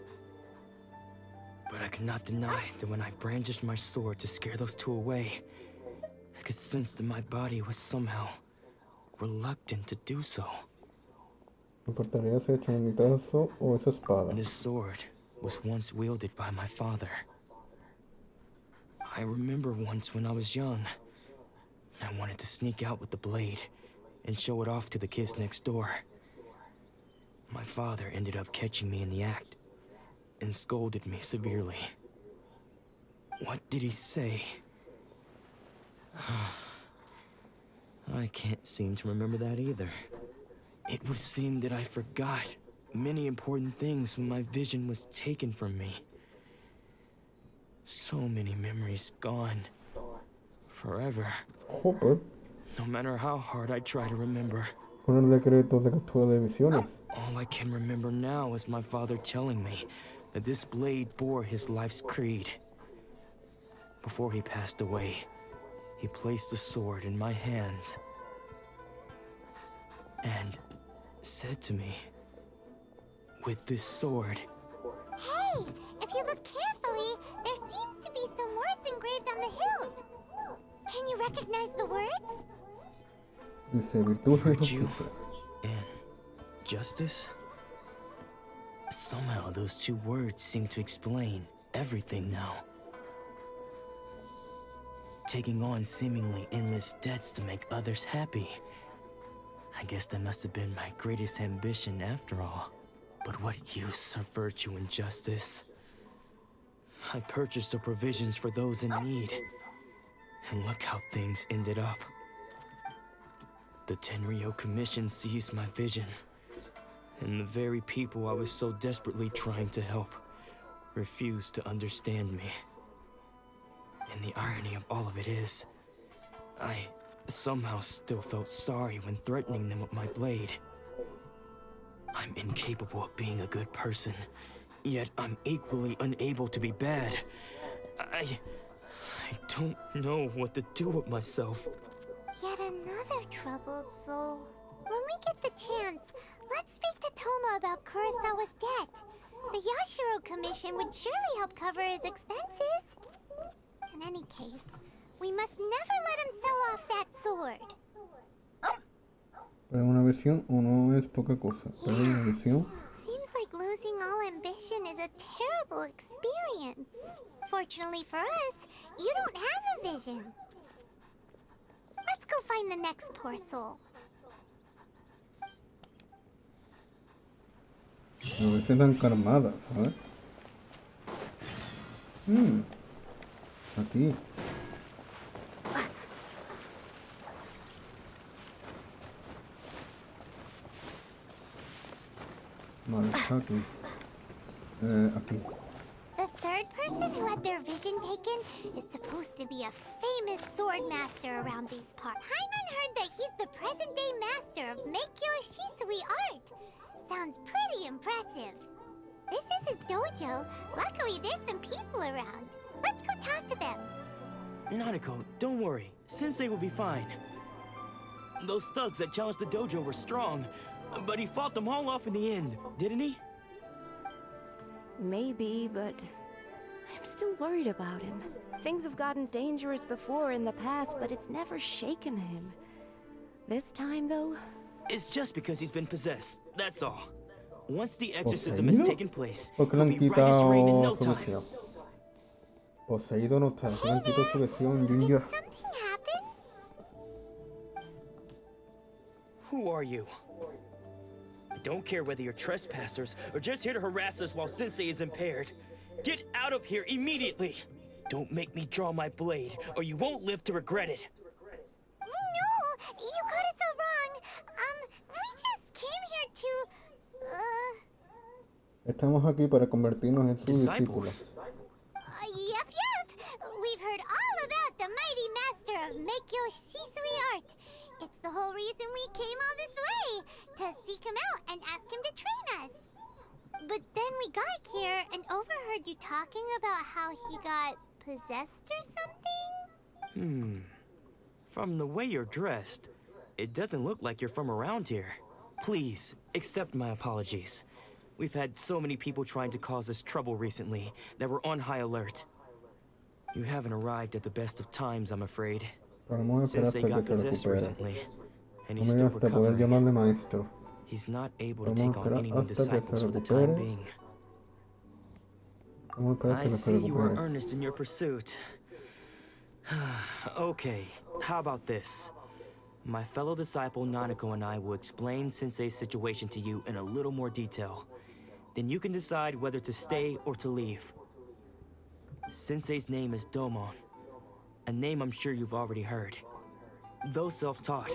But I cannot deny that when I brandished my sword to scare those two away, could sense that my body was somehow reluctant to do so. ¿Me importaría si echan un vistazo o esa espada? This sword was once wielded by my father. I remember once when I was young, I wanted to sneak out with the blade and show it off to the kids next door. My father ended up catching me in the act and scolded me severely. What did he say? I can't seem to remember that either. It would seem that I forgot many important things when my vision was taken from me. So many memories gone. Forever. No matter how hard I try to remember. Con el decreto de captura de visiones. All I can remember now is my father telling me that this blade bore his life's creed. Before he passed away, he placed the sword in my hands and said to me, with this sword... Hey, if you look carefully, there seems to be some words engraved on the hilt. Can you recognize the words? Dice virtud y Virtue justicia. and justice? Somehow those two words seem to explain everything now. Taking on seemingly endless debts to make others happy. I guess that must have been my greatest ambition after all. But what use of virtue and justice? I purchased the provisions for those in need. And look how things ended up. The Tenryo Commission seized my vision. And the very people I was so desperately trying to help refused to understand me. And the irony of all of it is, I somehow still felt sorry when threatening them with my blade. I'm incapable of being a good person, yet I'm equally unable to be bad. I don't know what to do with myself. Yet another troubled soul. When we get the chance, let's speak to Toma about Kurosawa's debt. The Yashiro Commission would surely help cover his expenses. In any case, we must never let him sell off that sword. Para una visión o no es poca cosa. Para una visión. Seems like losing all ambition is a terrible experience. Fortunately for us, you don't have a vision. Let's go find the next poor soul. A veces están calmadas, ¿sabes? Aquí. Vale, está aquí. Aquí. The third person who had their vision taken is supposed to be a famous sword master around these parts. Hyman heard that he's the present-day master of Meikyo Shisui art. Sounds pretty impressive. This is his dojo. Luckily, there's some people around. Let's go talk to them. Nanako, don't worry. Sensei will be fine. Those thugs that challenged the dojo were strong, but he fought them all off in the end, didn't he? Maybe, but I'm still worried about him. Things have gotten dangerous before in the past, but it's never shaken him. This time, though... It's just because he's been possessed, that's all. Once the exorcism has taken place, he'll be right as rain in no time. Poseído no está, se le han quitado su visión, Junior. Something happen? Who are you? I don't care whether you're trespassers or just here to harass us while Sensei is impaired. Get out of here immediately! Don't make me draw my blade, or you won't live to regret it. No! You got it so wrong! We just came here to... Estamos aquí para convertirnos en sus discípulos. Yep. We've heard all about the mighty master of Meikyo Shisui art. It's the whole reason we came all this way, to seek him out and ask him to train us. But then we got here and overheard you talking about how he got possessed or something? From the way you're dressed, it doesn't look like you're from around here. Please, accept my apologies. We've had so many people trying to cause us trouble recently that we're on high alert. You haven't arrived at the best of times, I'm afraid. Pero vamos a esperar Sensei hasta got que se possessed recupere. recently, and No he's me still hasta poder recovering. llamarle maestro. He's not able to Vamos a take on esperar any new hasta que se disciples for the time recupere. being. Vamos a esperar I hasta que se see you are recupere. earnest in your pursuit. Okay, how about this? My fellow disciple Nanako and I will explain Sensei's situation to you in a little more detail. Then you can decide whether to stay or to leave. Sensei's name is Domon, a name I'm sure you've already heard. Though self-taught,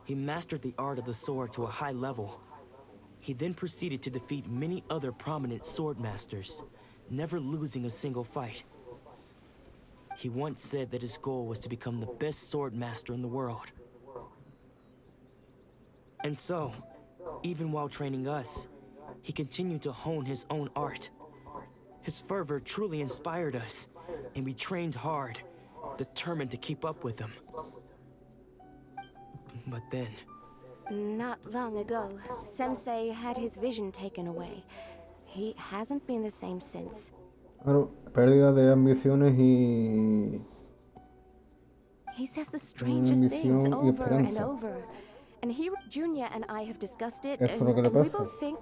he mastered the art of the sword to a high level. He then proceeded to defeat many other prominent sword masters, never losing a single fight. He once said that his goal was to become the best sword master in the world. And so, even while training us, he continued to hone his own art. His fervor truly inspired us, and we trained hard, determined to keep up with him. But then... Not long ago, Sensei had his vision taken away. He hasn't been the same since. Claro, pérdida de ambiciones y... He says the strangest things ambición y over and esperanza. over. And he, Junya and I have discussed it, Eso es lo que le and we pasa. both think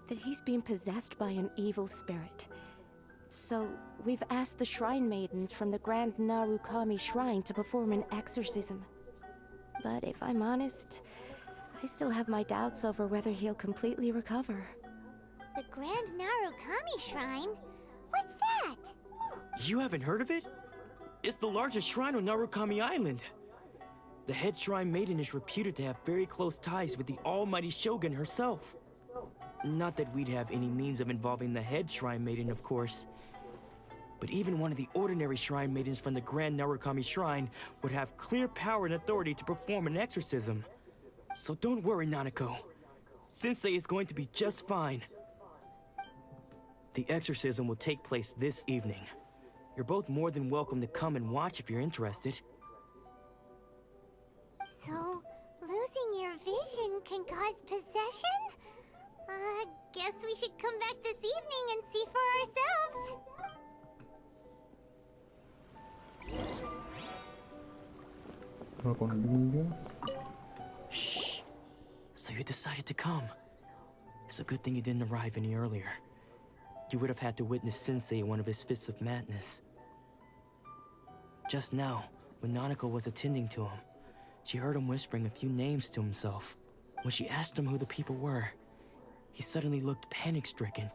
that he's being possessed by an evil spirit. So, we've asked the shrine maidens from the Grand Narukami Shrine to perform an exorcism. But if I'm honest, I still have my doubts over whether he'll completely recover. The Grand Narukami Shrine? What's that? You haven't heard of it? It's the largest shrine on Narukami Island. The head shrine maiden is reputed to have very close ties with the almighty Shogun herself. Not that we'd have any means of involving the head shrine maiden, of course. But even one of the ordinary shrine maidens from the Grand Narukami Shrine would have clear power and authority to perform an exorcism. So don't worry, Nanako. Sensei is going to be just fine. The exorcism will take place this evening. You're both more than welcome to come and watch if you're interested. So, losing your vision can cause possession? Guess we should come back this evening and see for ourselves. Shh. So you decided to come. It's a good thing you didn't arrive any earlier. You would have had to witness Sensei in one of his fits of madness. Just now, when Nanako was attending to him, she heard him whispering a few names to himself. When she asked him who the people were, he suddenly looked panic-stricken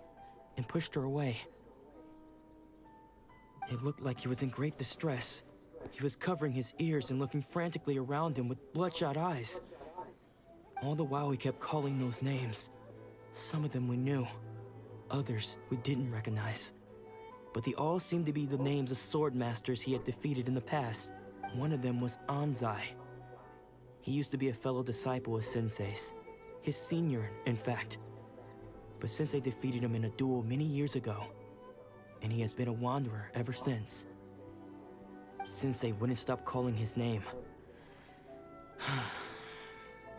and pushed her away. It looked like he was in great distress. He was covering his ears and looking frantically around him with bloodshot eyes. All the while he kept calling those names. Some of them we knew, others we didn't recognize. But they all seemed to be the names of sword masters he had defeated in the past. One of them was Anzai. He used to be a fellow disciple of Sensei's. His senior, in fact. But Sensei defeated him in a duel many years ago, and he has been a wanderer ever since. Sensei wouldn't stop calling his name.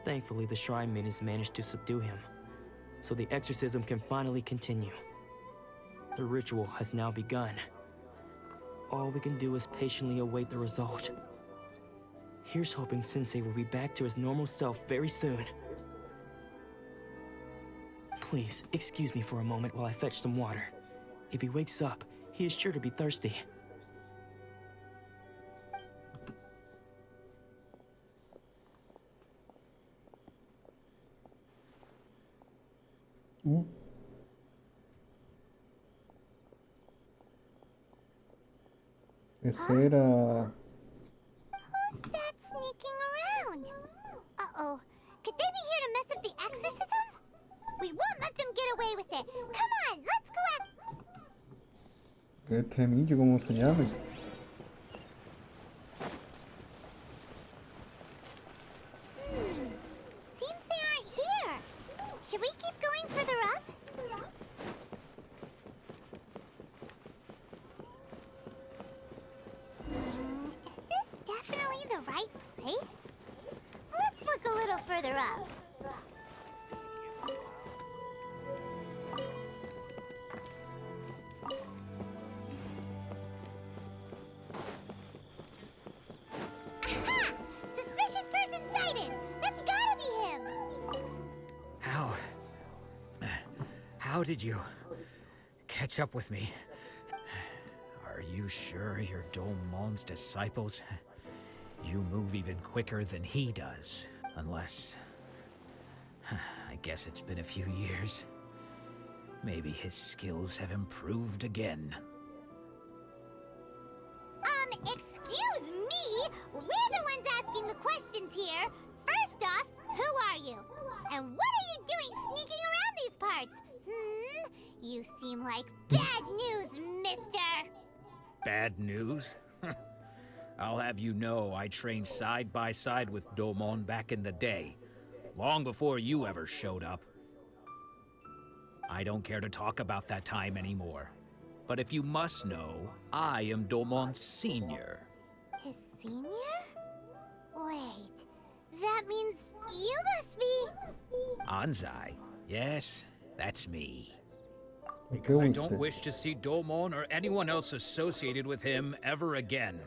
Thankfully, the shrine maidens managed to subdue him, so the exorcism can finally continue. The ritual has now begun. All we can do is patiently await the result. Here's hoping Sensei will be back to his normal self very soon. Please, excuse me for a moment while I fetch some water. If he wakes up, he is sure to be thirsty. Ese era... Who's that sneaking around? Uh-oh. Could they be here to mess up the exorcism? We won't let them get away with it. Come on, let's go at... ¿Qué temillo, cómo se llame? Seems they aren't here. Should we keep going further up? Is this definitely the right place? Let's look a little further up. How did you catch up with me? Are you sure you're Domon's disciples? You move even quicker than he does, unless... I guess it's been a few years. Maybe his skills have improved again. Excuse me? We're the ones asking the questions here. First off, who are you? And what are you doing sneaking around these parts? You seem like bad news, mister. Bad news? I'll have you know I trained side by side with Domon back in the day, long before you ever showed up. I don't care to talk about that time anymore. But if you must know, I am Domon's senior. His senior? Wait, that means you must be... Anzai. Yes, that's me. Because I don't wish to see Domon or anyone else associated with him ever again.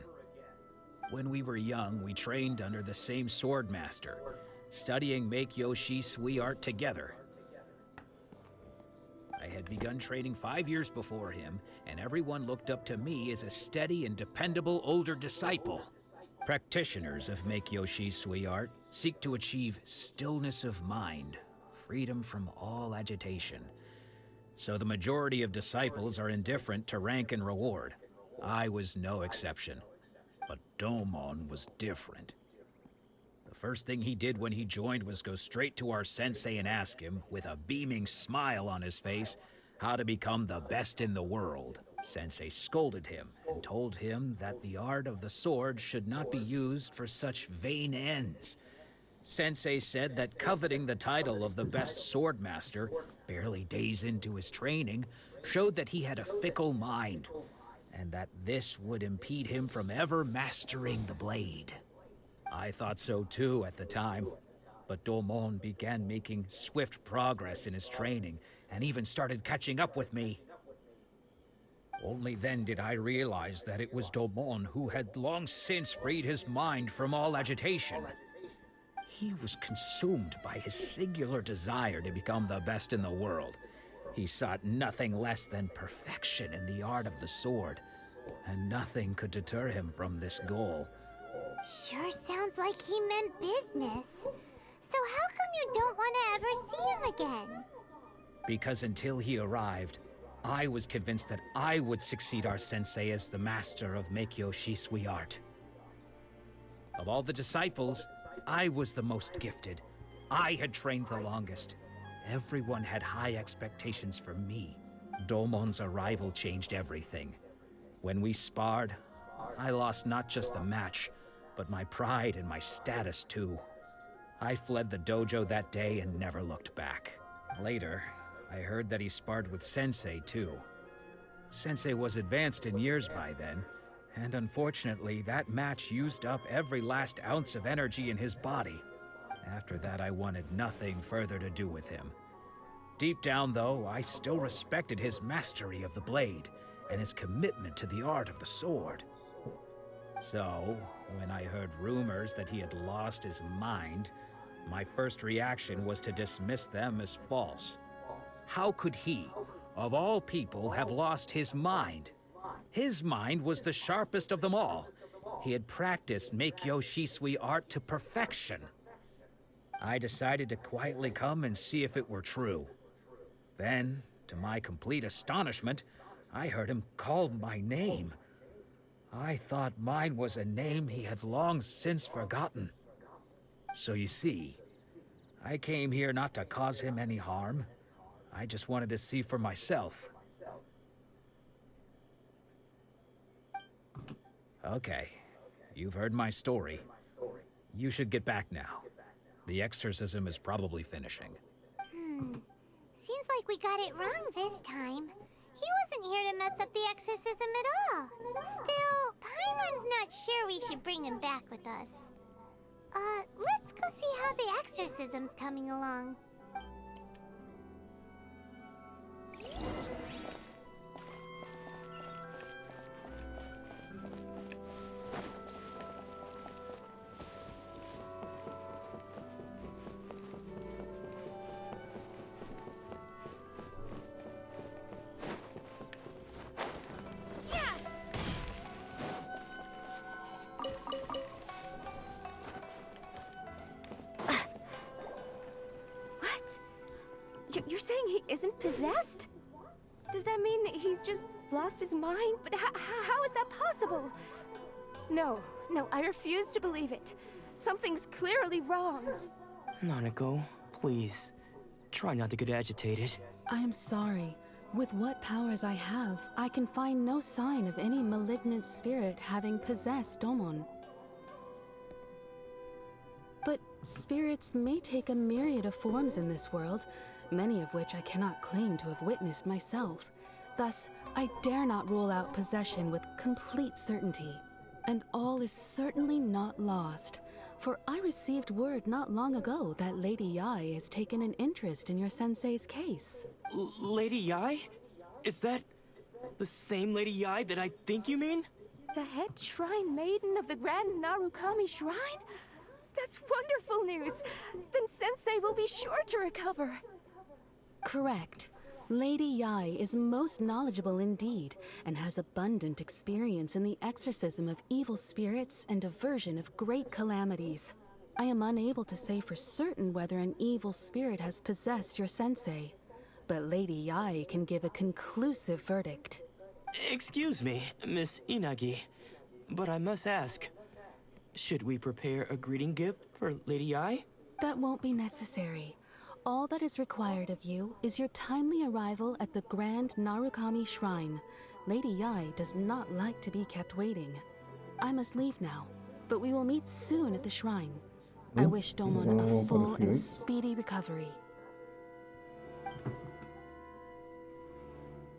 When we were young, we trained under the same sword master, studying Make-Yoshi Sui art together. I had begun training 5 years before him, and everyone looked up to me as a steady and dependable older disciple. Practitioners of Make-Yoshi Sui art seek to achieve stillness of mind, freedom from all agitation. So the majority of disciples are indifferent to rank and reward. I was no exception. But Domon was different. The first thing he did when he joined was go straight to our sensei and ask him, with a beaming smile on his face, how to become the best in the world. Sensei scolded him and told him that the art of the sword should not be used for such vain ends. Sensei said that coveting the title of the best sword master, barely days into his training, showed that he had a fickle mind, and that this would impede him from ever mastering the blade. I thought so too at the time, but Domon began making swift progress in his training, and even started catching up with me. Only then did I realize that it was Domon who had long since freed his mind from all agitation. He was consumed by his singular desire to become the best in the world. He sought nothing less than perfection in the art of the sword, and nothing could deter him from this goal. Sure sounds like he meant business. So how come you don't want to ever see him again? Because until he arrived, I was convinced that I would succeed our sensei as the master of Make-Yoshi Sui art. Of all the disciples, I was the most gifted. I had trained the longest. Everyone had high expectations for me. Domon's arrival changed everything. When we sparred, I lost not just the match, but my pride and my status too. I fled the dojo that day and never looked back. Later, I heard that he sparred with Sensei too. Sensei was advanced in years by then, and unfortunately that match used up every last ounce of energy in his body. After that, I wanted nothing further to do with him. Deep down though, I still respected his mastery of the blade and his commitment to the art of the sword. So, when I heard rumors that he had lost his mind, my first reaction was to dismiss them as false. How could he, of all people, have lost his mind? His mind was the sharpest of them all. He had practiced Make-Yoshi Sui art to perfection. I decided to quietly come and see if it were true. Then, to my complete astonishment, I heard him call my name. I thought mine was a name he had long since forgotten. So you see, I came here not to cause him any harm. I just wanted to see for myself. Okay, you've heard my story. You should get back now. The exorcism is probably finishing. Seems like we got it wrong this time. He wasn't here to mess up the exorcism at all. Still, Paimon's not sure we should bring him back with us. Let's go see how the exorcism's coming along. You're saying he isn't possessed? Does that mean he's just lost his mind? But how is that possible? No, I refuse to believe it. Something's clearly wrong. Nanako, please. Try not to get agitated. I am sorry. With what powers I have, I can find no sign of any malignant spirit having possessed Domon. But spirits may take a myriad of forms in this world, many of which I cannot claim to have witnessed myself. Thus, I dare not rule out possession with complete certainty. And all is certainly not lost, for I received word not long ago that Lady Yai has taken an interest in your sensei's case. Lady Yai? Is that the same Lady Yai that I think you mean? The head shrine maiden of the Grand Narukami Shrine? That's wonderful news! Then Sensei will be sure to recover. Correct. Lady Yai is most knowledgeable indeed, and has abundant experience in the exorcism of evil spirits and aversion of great calamities. I am unable to say for certain whether an evil spirit has possessed your sensei, but Lady Yai can give a conclusive verdict. Excuse me, Miss Inagi, but I must ask, should we prepare a greeting gift for Lady Yai? That won't be necessary. All that is required of you is your timely arrival at the Grand Narukami Shrine. Lady Yai does not like to be kept waiting. I must leave now, but we will meet soon at the shrine. I wish Domon a full and speedy recovery.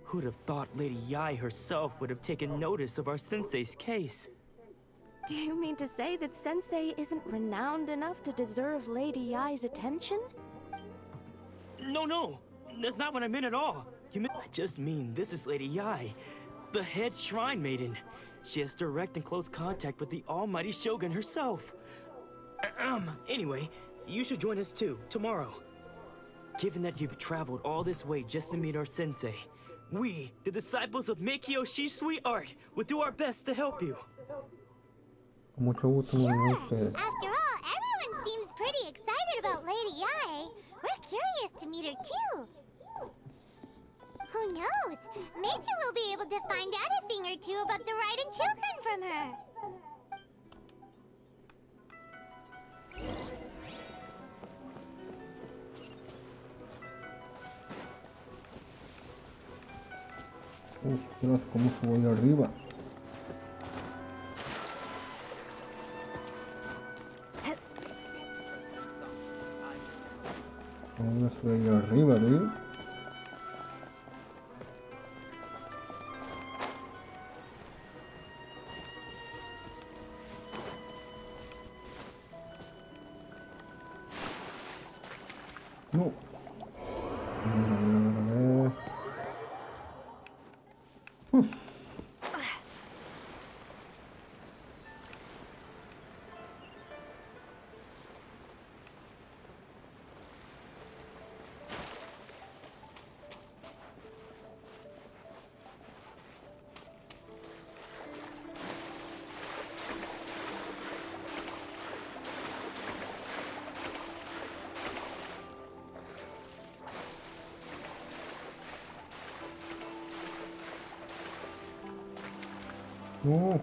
Who'd have thought Lady Yai herself would have taken notice of our sensei's case? Do you mean to say that Sensei isn't renowned enough to deserve Lady Yai's attention? No, that's not what I meant at all. I just mean this is Lady Yai, the head shrine maiden. She has direct and close contact with the almighty Shogun herself. Anyway, you should join us too, tomorrow. Given that you've traveled all this way just to meet our sensei, we, the disciples of Meikyo Shisui Art, will do our best to help you. Mucho gusto, Sure. After all, everyone seems pretty excited about Lady Yai. We're curious to meet her too. Who knows? Maybe we'll be able to find out a thing or two about the Raiden children from her. Ostras, cómo subo ahí arriba. ¿Cómo subo ahí arriba, tío? No. No.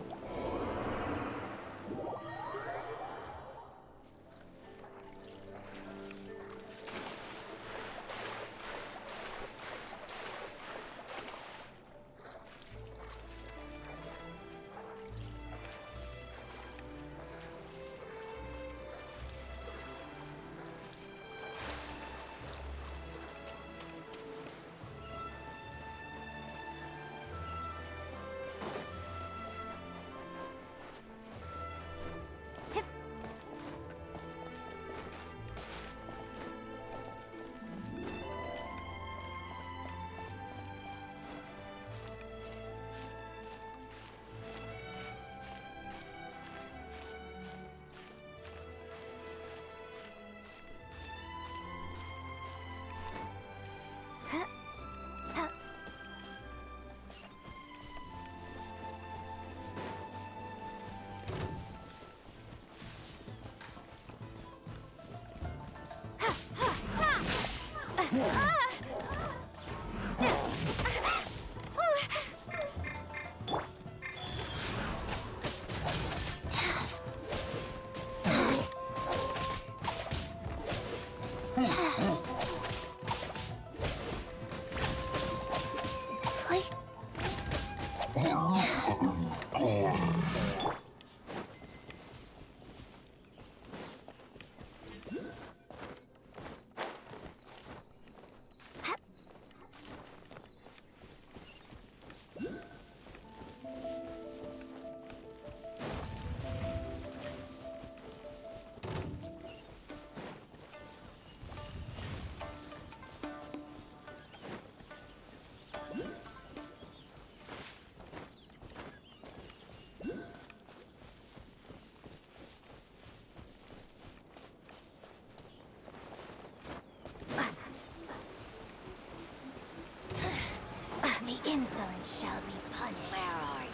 shall be punished. Where are you?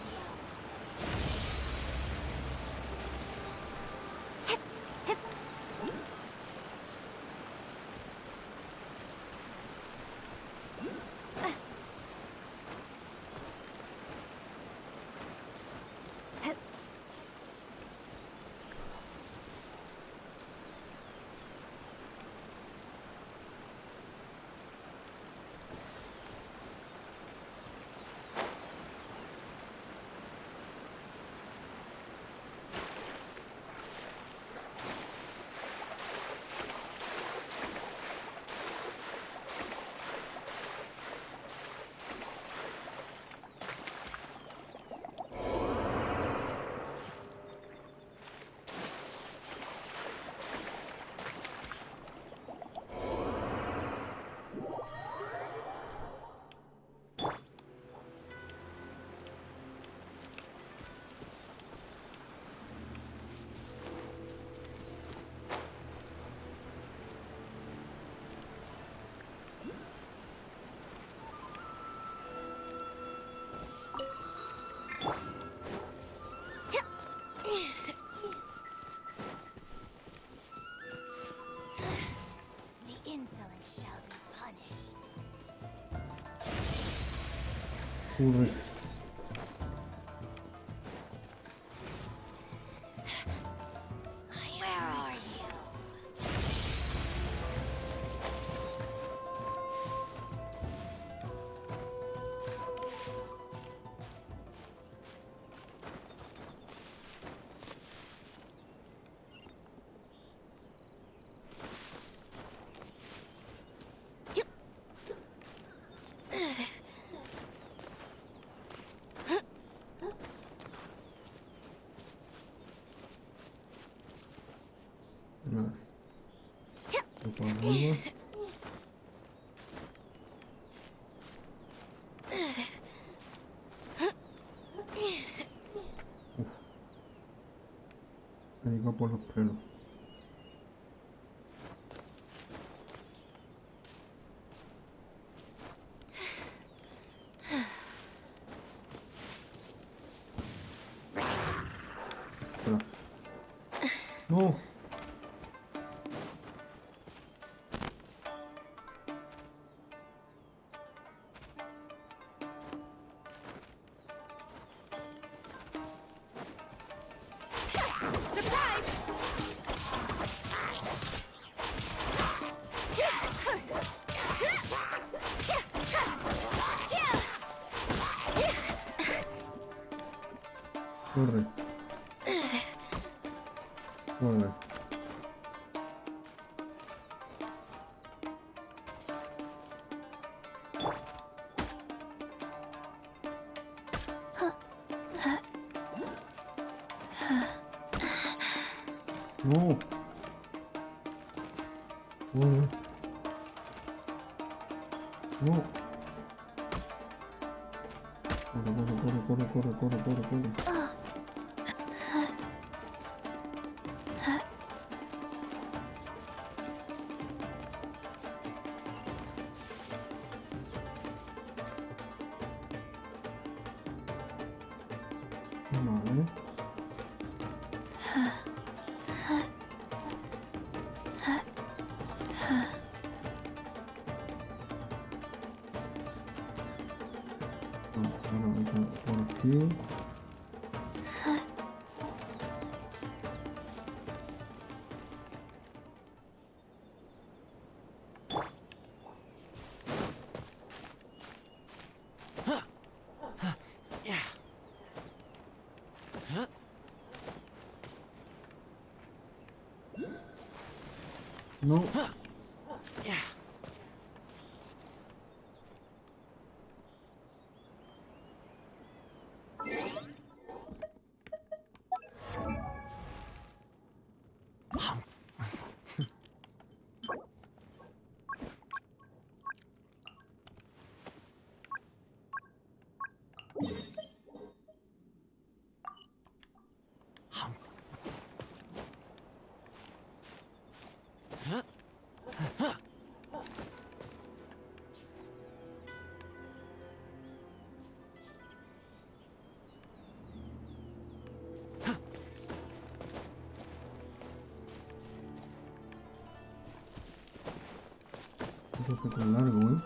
The insolent shall be punished. Kurde. Where are you? Vale. Lo ponemos. Me digo por los pelos. Espera. No. Corre. Corre. No. Corre. No. Corre. Vale. Ahora por aquí. No. Eso con largo, ¿eh?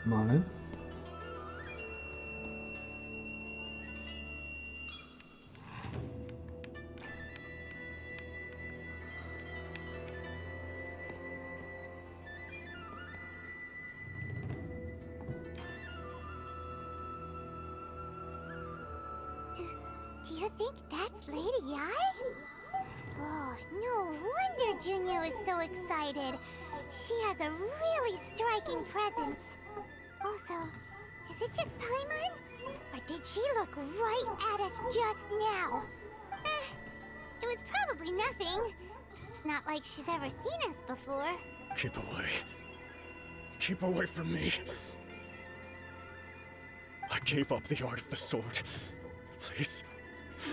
Vale. Do you think that's Lady Ai? Oh, no wonder Junyo is so excited. She has a really striking presence. Also, is it just Paimon? Or did she look right at us just now? It was probably nothing. It's not like she's ever seen us before. Keep away. Keep away from me. I gave up the art of the sword. Please,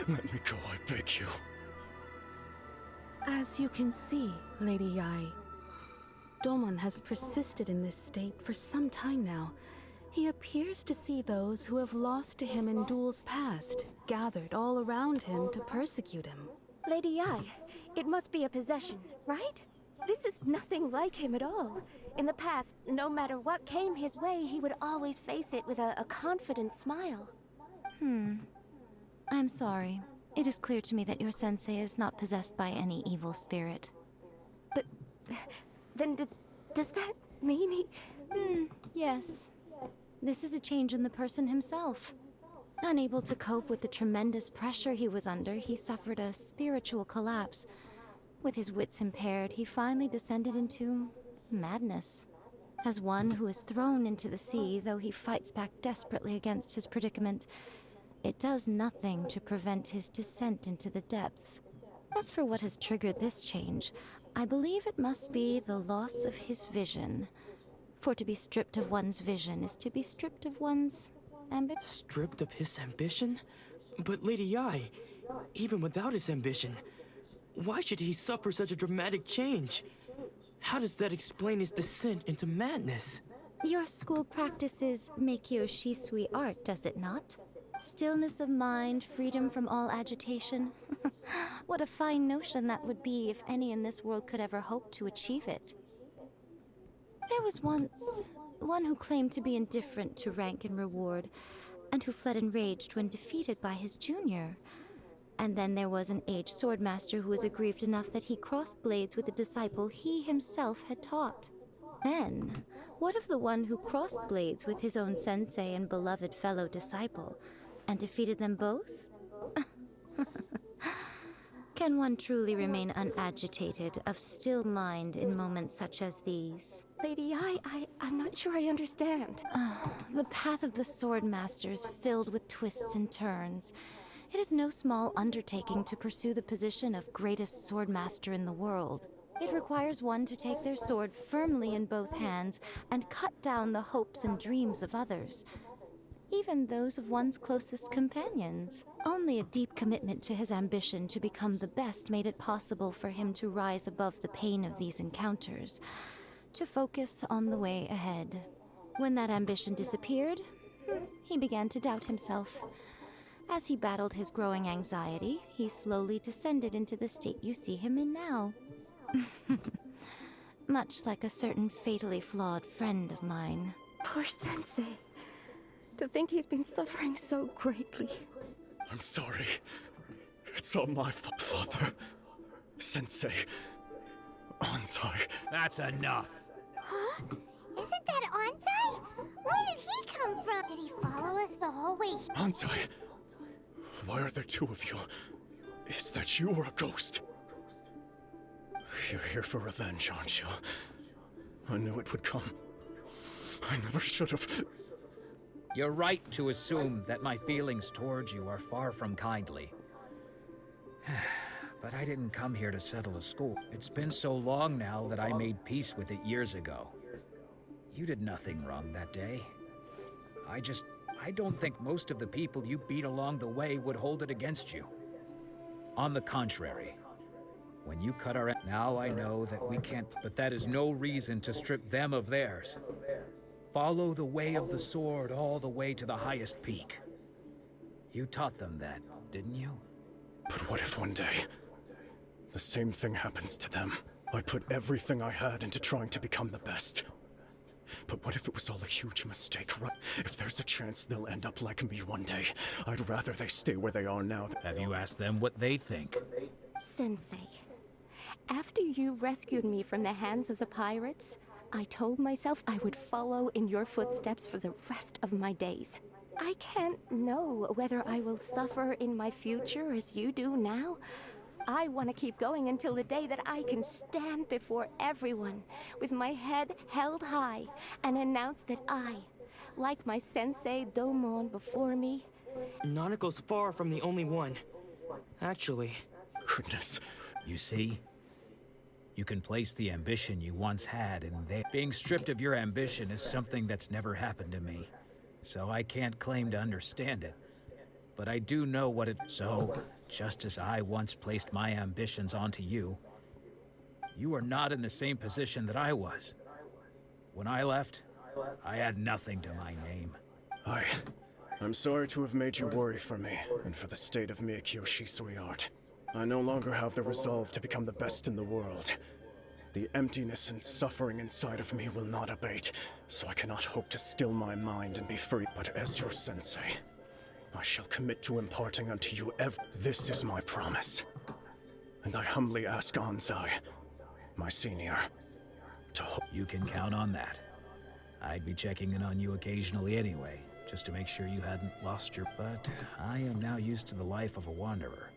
let me go, I beg you. As you can see, Lady Yai, Domon has persisted in this state for some time now. He appears to see those who have lost to him in duels past, gathered all around him to persecute him. Lady Yai, it must be a possession, right? This is nothing like him at all. In the past, no matter what came his way, he would always face it with a confident smile. I'm sorry. It is clear to me that your sensei is not possessed by any evil spirit. But then does that mean he... Yes. This is a change in the person himself. Unable to cope with the tremendous pressure he was under, he suffered a spiritual collapse. With his wits impaired, he finally descended into madness. As one who is thrown into the sea, though he fights back desperately against his predicament, it does nothing to prevent his descent into the depths. As for what has triggered this change, I believe it must be the loss of his vision. For to be stripped of one's vision is to be stripped of one's ambition. Stripped of his ambition? But Lady Yai, even without his ambition, why should he suffer such a dramatic change? How does that explain his descent into madness? Your school practices Meikyo Shisui art, does it not? Stillness of mind, freedom from all agitation. What a fine notion that would be if any in this world could ever hope to achieve it. There was once one who claimed to be indifferent to rank and reward, and who fled enraged when defeated by his junior. And then there was an aged swordmaster who was aggrieved enough that he crossed blades with a disciple he himself had taught. Then, what of the one who crossed blades with his own sensei and beloved fellow disciple, and defeated them both? Can one truly remain unagitated, of still mind in moments such as these? Lady Yai, I'm not sure I understand. The path of the swordmaster is filled with twists and turns. It is no small undertaking to pursue the position of greatest swordmaster in the world. It requires one to take their sword firmly in both hands and cut down the hopes and dreams of others, even those of one's closest companions. Only a deep commitment to his ambition to become the best made it possible for him to rise above the pain of these encounters, to focus on the way ahead. When that ambition disappeared, he began to doubt himself. As he battled his growing anxiety, he slowly descended into the state you see him in now. Much like a certain fatally flawed friend of mine. Poor Sensei. To think he's been suffering so greatly. I'm sorry. It's all my fault, Father. Sensei. Ansai. That's enough. Huh? Isn't that Ansai? Where did he come from? Did he follow us the whole way? Ansai. Why are there two of you? Is that you or a ghost? You're here for revenge, aren't you? I knew it would come. I never should have... You're right to assume that my feelings towards you are far from kindly. But I didn't come here to settle a score. It's been so long now that I made peace with it years ago. You did nothing wrong that day. I just I don't think most of the people you beat along the way would hold it against you. On the contrary, when you cut our... Now I know that we can't, but that is no reason to strip them of theirs. Follow the way of the sword all the way to the highest peak. You taught them that, didn't you? But what if one day, the same thing happens to them? I put everything I had into trying to become the best. But what if it was all a huge mistake, right? If there's a chance they'll end up like me one day, I'd rather they stay where they are now. Have you asked them what they think? Sensei, after you rescued me from the hands of the pirates, I told myself I would follow in your footsteps for the rest of my days. I can't know whether I will suffer in my future as you do now. I want to keep going until the day that I can stand before everyone with my head held high and announce that I, like my sensei Domon before me... Nanako's far from the only one. Actually... Goodness. You see? You can place the ambition you once had in there. Being stripped of your ambition is something that's never happened to me, so I can't claim to understand it. But I do know what it... So, just as I once placed my ambitions onto you, you are not in the same position that I was. When I left, I had nothing to my name. I'm sorry to have made you worry for me, and for the state of Meikyo Shisui art. I no longer have the resolve to become the best in the world. The emptiness and suffering inside of me will not abate, so I cannot hope to still my mind and be free. But as your sensei, I shall commit to imparting unto you This is my promise. And I humbly ask Anzai, my senior, to You can count on that. I'd be checking in on you occasionally anyway, just to make sure you hadn't lost your... But I am now used to the life of a wanderer.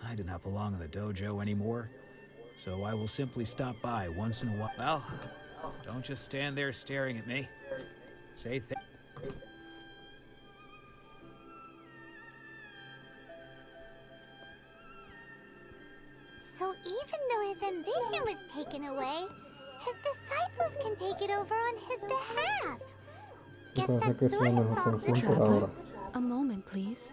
I do not belong in the dojo anymore, so I will simply stop by once in a while. Well, don't just stand there staring at me. Say So even though his ambition was taken away, his disciples can take it over on his behalf. Guess that sort of solves the Traveler, a moment, please.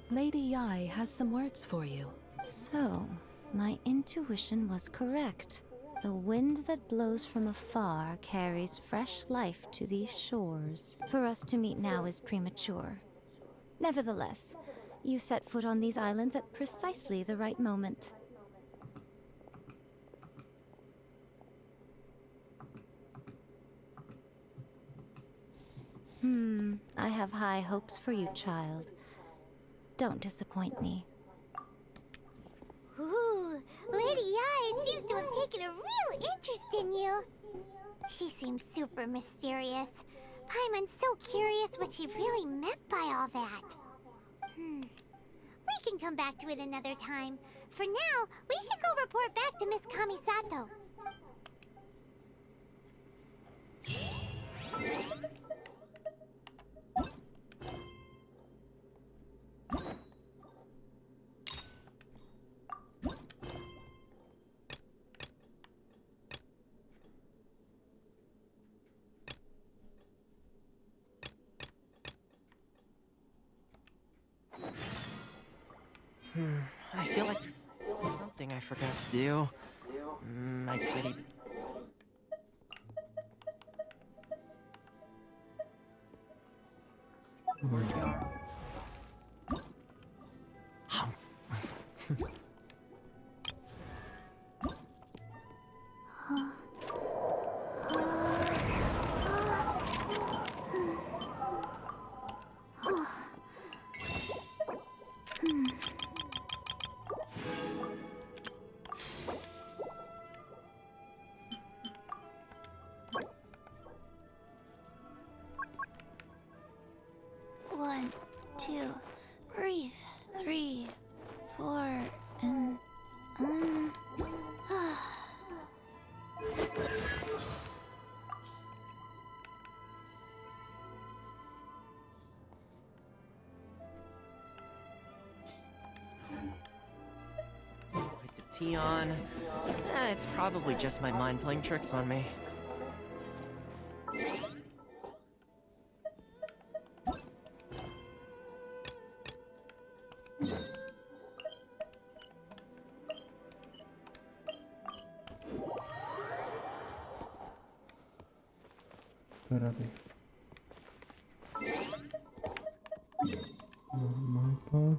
Lady Yai has some words for you. So, my intuition was correct. The wind that blows from afar carries fresh life to these shores. For us to meet now is premature. Nevertheless, you set foot on these islands at precisely the right moment. I have high hopes for you, child. Don't disappoint me. Ooh, Lady Yai seems to have taken a real interest in you. She seems super mysterious. Paimon's so curious what she really meant by all that. We can come back to it another time. For now, we should go report back to Miss Kamisato. I feel like there's something I forgot to do. My teddy... Where'd it go? One, two, breathe. 3, 4, and... With the tea on. It's probably just my mind playing tricks on me. Espérate. Mapa.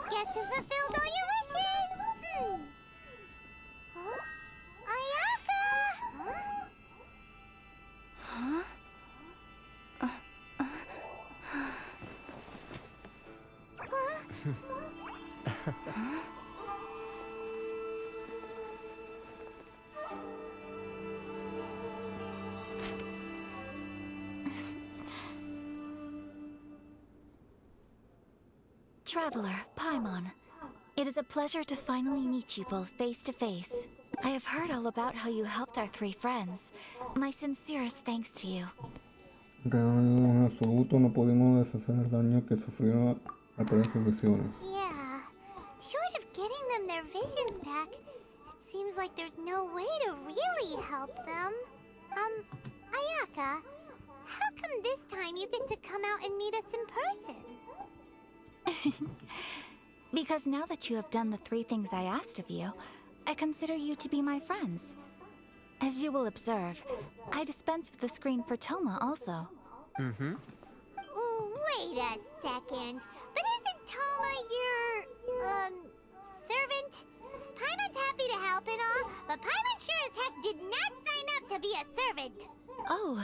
Guess who fulfilled all your wishes? Huh? Ayaka! Huh? Traveler, Paimon. It is a pleasure to finally meet you both face to face. I have heard all about how you helped our three friends. My sincerest thanks to you. En absoluto no pudimos deshacer el daño que sufrieron al perder sus visiones. Yeah. Short of getting them their visions back, it seems like there's no way to really help them. Ayaka, how come this time you get to come out and meet us in person? Because now that you have done the three things I asked of you, I consider you to be my friends. As you will observe, I dispense with the screen for Toma also. Mm-hmm. Wait a second. But isn't Toma your, servant? Paimon's happy to help and all, but Paimon sure as heck did not sign up to be a servant. Oh.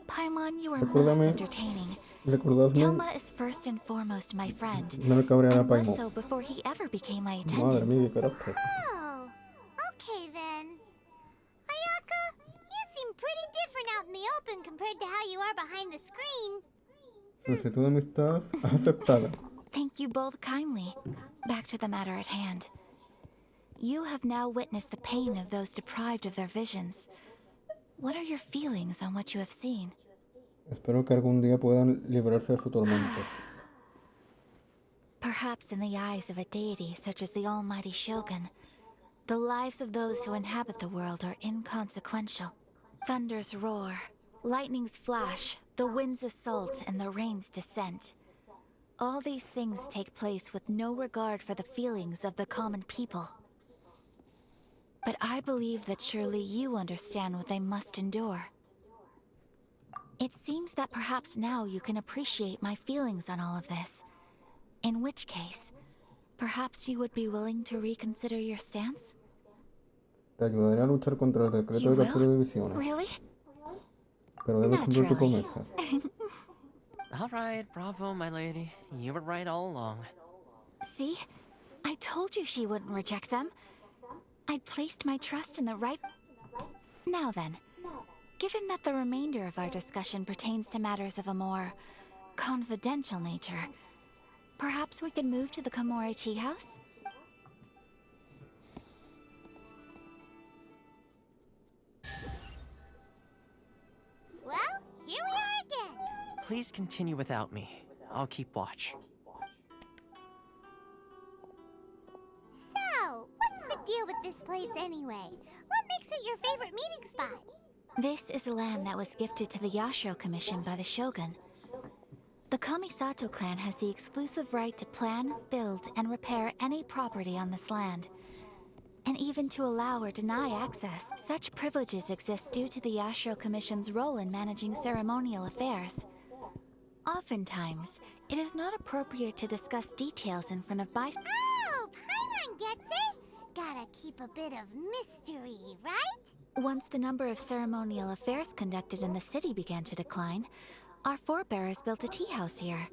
Paimon, you are Recuérdame, most entertaining. ¿Recordásme? Toma is first and foremost my friend, No me cabreará and was Paimon. so before he ever became my Madre attendant. mía, qué carácter. Oh, okay then. Ayaka, you seem pretty different out in the open compared to how you are behind the screen. Solicitud de amistad aceptada. Thank you both kindly. Back to the matter at hand. You have now witnessed the pain of those deprived of their visions. What are your feelings on what you have seen? Espero que algún día puedan librarse de su tormento. Perhaps in the eyes of a deity such as the almighty Shogun, the lives of those who inhabit the world are inconsequential. Thunders roar, lightnings flash, the winds assault, and the rains descent. All these things take place with no regard for the feelings of the common people. But I believe that surely you understand what they must endure. It seems that perhaps now you can appreciate my feelings on all of this. In which case, perhaps you would be willing to reconsider your stance? Te ayudaré a luchar contra el decreto You de captura de will? visiones. Really? Pero debes cumplir tu Naturally. promesa. All right, bravo, my lady. You were right all along. See? I told you she wouldn't reject them. I'd placed my trust in the right... Now then, given that the remainder of our discussion pertains to matters of a more confidential nature, perhaps we could move to the Komori Tea House? Well, here we are again. Please continue without me. I'll keep watch. So, what's the deal with this place anyway? What makes it your favorite meeting spot? This is land that was gifted to the Yashiro Commission by the Shogun. The Kamisato clan has the exclusive right to plan, build, and repair any property on this land. And even to allow or deny access. Such privileges exist due to the Yashiro Commission's role in managing ceremonial affairs. Oftentimes, it is not appropriate to discuss details in front of bystanders. Oh, Paimon gets it. Gotta keep a bit of mystery, right? Once the number of ceremonial affairs conducted in the city began to decline, our forebears built a tea house here.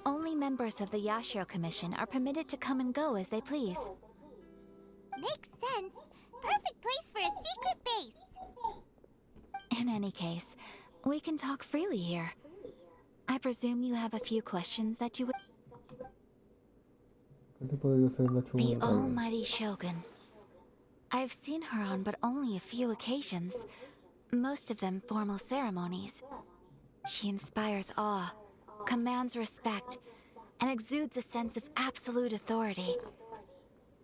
Only members of the Yashiro Commission are permitted to come and go as they please. Makes sense. perfect place for a secret base. In any case, we can talk freely here. I presume you have a few questions that you would... ¿Qué tipo de diosa es la The Shogun? almighty Shogun. I've seen her on but only a few occasions, most of them formal ceremonies. She inspires awe, commands respect, and exudes a sense of absolute authority.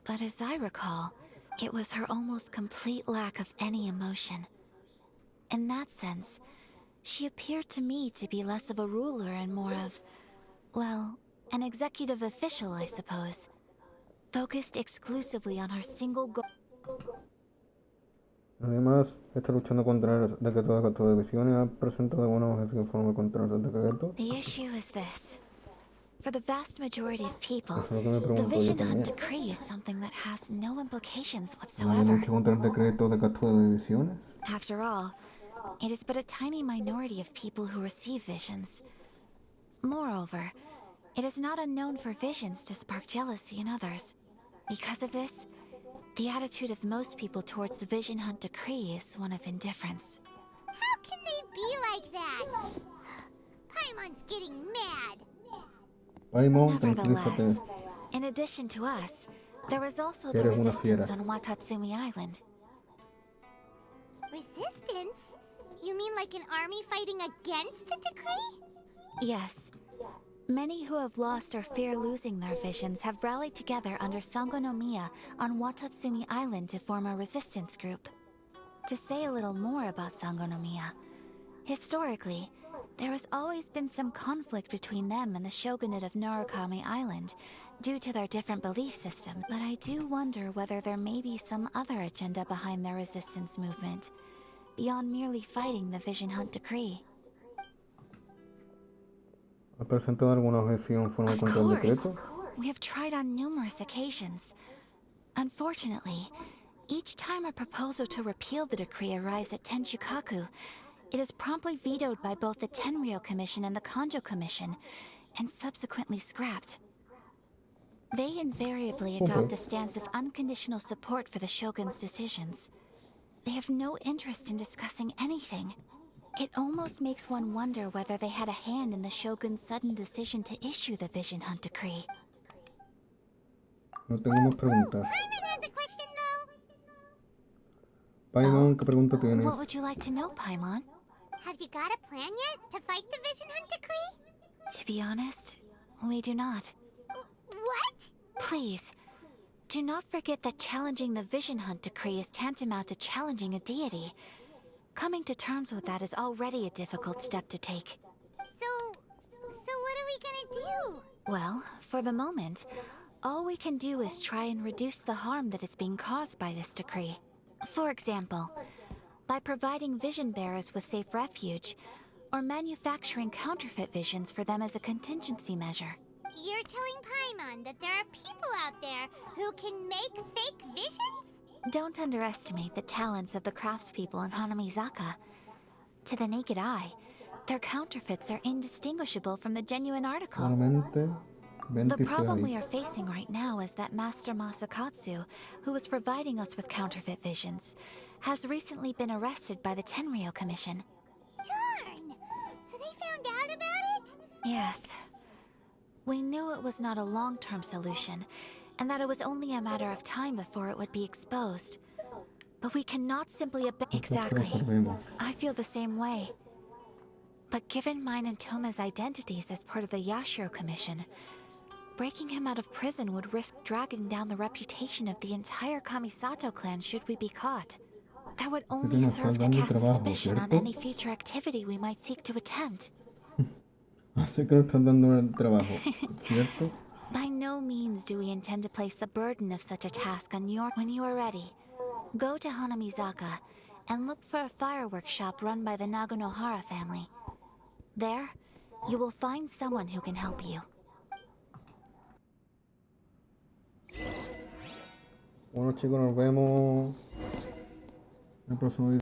But as I recall, it was her almost complete lack of any emotion. In that sense, she appeared to me to be less of a ruler and more of, well, an executive official, I suppose. Focused exclusively on her single goal. Además, está luchando contra el decreto de captura de visiones y ha presentado alguna objeción en forma contra el decreto. The issue is this. For the vast majority of people, Eso es lo que me the pregunto yo Vision también. Hunt Decree is something that has no implications ¿No hay whatsoever. lucha contra el decreto de captura de visiones? After all, it is but a tiny minority of people who receive visions. Moreover, it is not unknown for visions to spark jealousy in others. Because of this, the attitude of most people towards the Vision Hunt Decree is one of indifference. How can they be like that? Paimon's getting mad. Paimon, Nevertheless, tranquilízate. in addition to us, there is also Que the eres una resistance fiera. on Watatsumi Island. Resistance? You mean like an army fighting against the decree? Yes. Many who have lost or fear losing their visions have rallied together under Sangonomiya on Watatsumi Island to form a resistance group. To say a little more about Sangonomiya, historically, there has always been some conflict between them and the shogunate of Narukami Island due to their different belief system, but I do wonder whether there may be some other agenda behind their resistance movement, beyond merely fighting the Vision Hunt Decree. ¿Ha presentado alguna objeción en forma Of contra el course. decreto? We have tried on numerous occasions. Unfortunately, each time a proposal to repeal the decree arrives at Tenshukaku, it is promptly vetoed by both the Tenryou Commission and the Kanjo Commission, and subsequently scrapped. They invariably adopt a stance of unconditional support for the Shogun's decisions. They have no interest in discussing anything. It almost makes one wonder whether they had a hand in the Shogun's sudden decision to issue the Vision Hunt Decree. No tengo más preguntas. Paimon has a question though. Paimon, ¿qué pregunta tienes? What would you like to know, Paimon? Have you got a plan yet to fight the Vision Hunt Decree? To be honest, we do not. What? Please, do not forget that challenging the Vision Hunt Decree is tantamount to challenging a deity. Coming to terms with that is already a difficult step to take. So what are we gonna do? Well, for the moment, all we can do is try and reduce the harm that is being caused by this decree. For example, by providing vision bearers with safe refuge, or manufacturing counterfeit visions for them as a contingency measure. You're telling Paimon that there are people out there who can make fake visions? Don't underestimate the talents of the craftspeople in Hanamizaka. To the naked eye, their counterfeits are indistinguishable from the genuine article. Claramente, The 20 problem ahí. we are facing right now is that Master Masakatsu, who was providing us with counterfeit visions, has recently been arrested by the Tenryou Commission. Darn! So they found out about it? Yes. We knew it was not a long-term solution, and that it was only a matter of time before it would be exposed. But we cannot simply Exactly. I feel the same way. But given mine and Toma's identities as part of the Yashiro Commission, breaking him out of prison would risk dragging down the reputation of the entire Kamisato clan should we be caught. That would only nos serve estás to dando cast trabajo, suspicion on ¿cierto? any future activity we might seek to attempt. Así que no están dando el trabajo, ¿cierto? By no means do we intend to place the burden of such a task on your... When you are ready, go to Hanamizaka and look for a fireworks shop run by the Nagonohara family. There, you will find someone who can help you. Bueno chicos, nos vemos en el próximo video.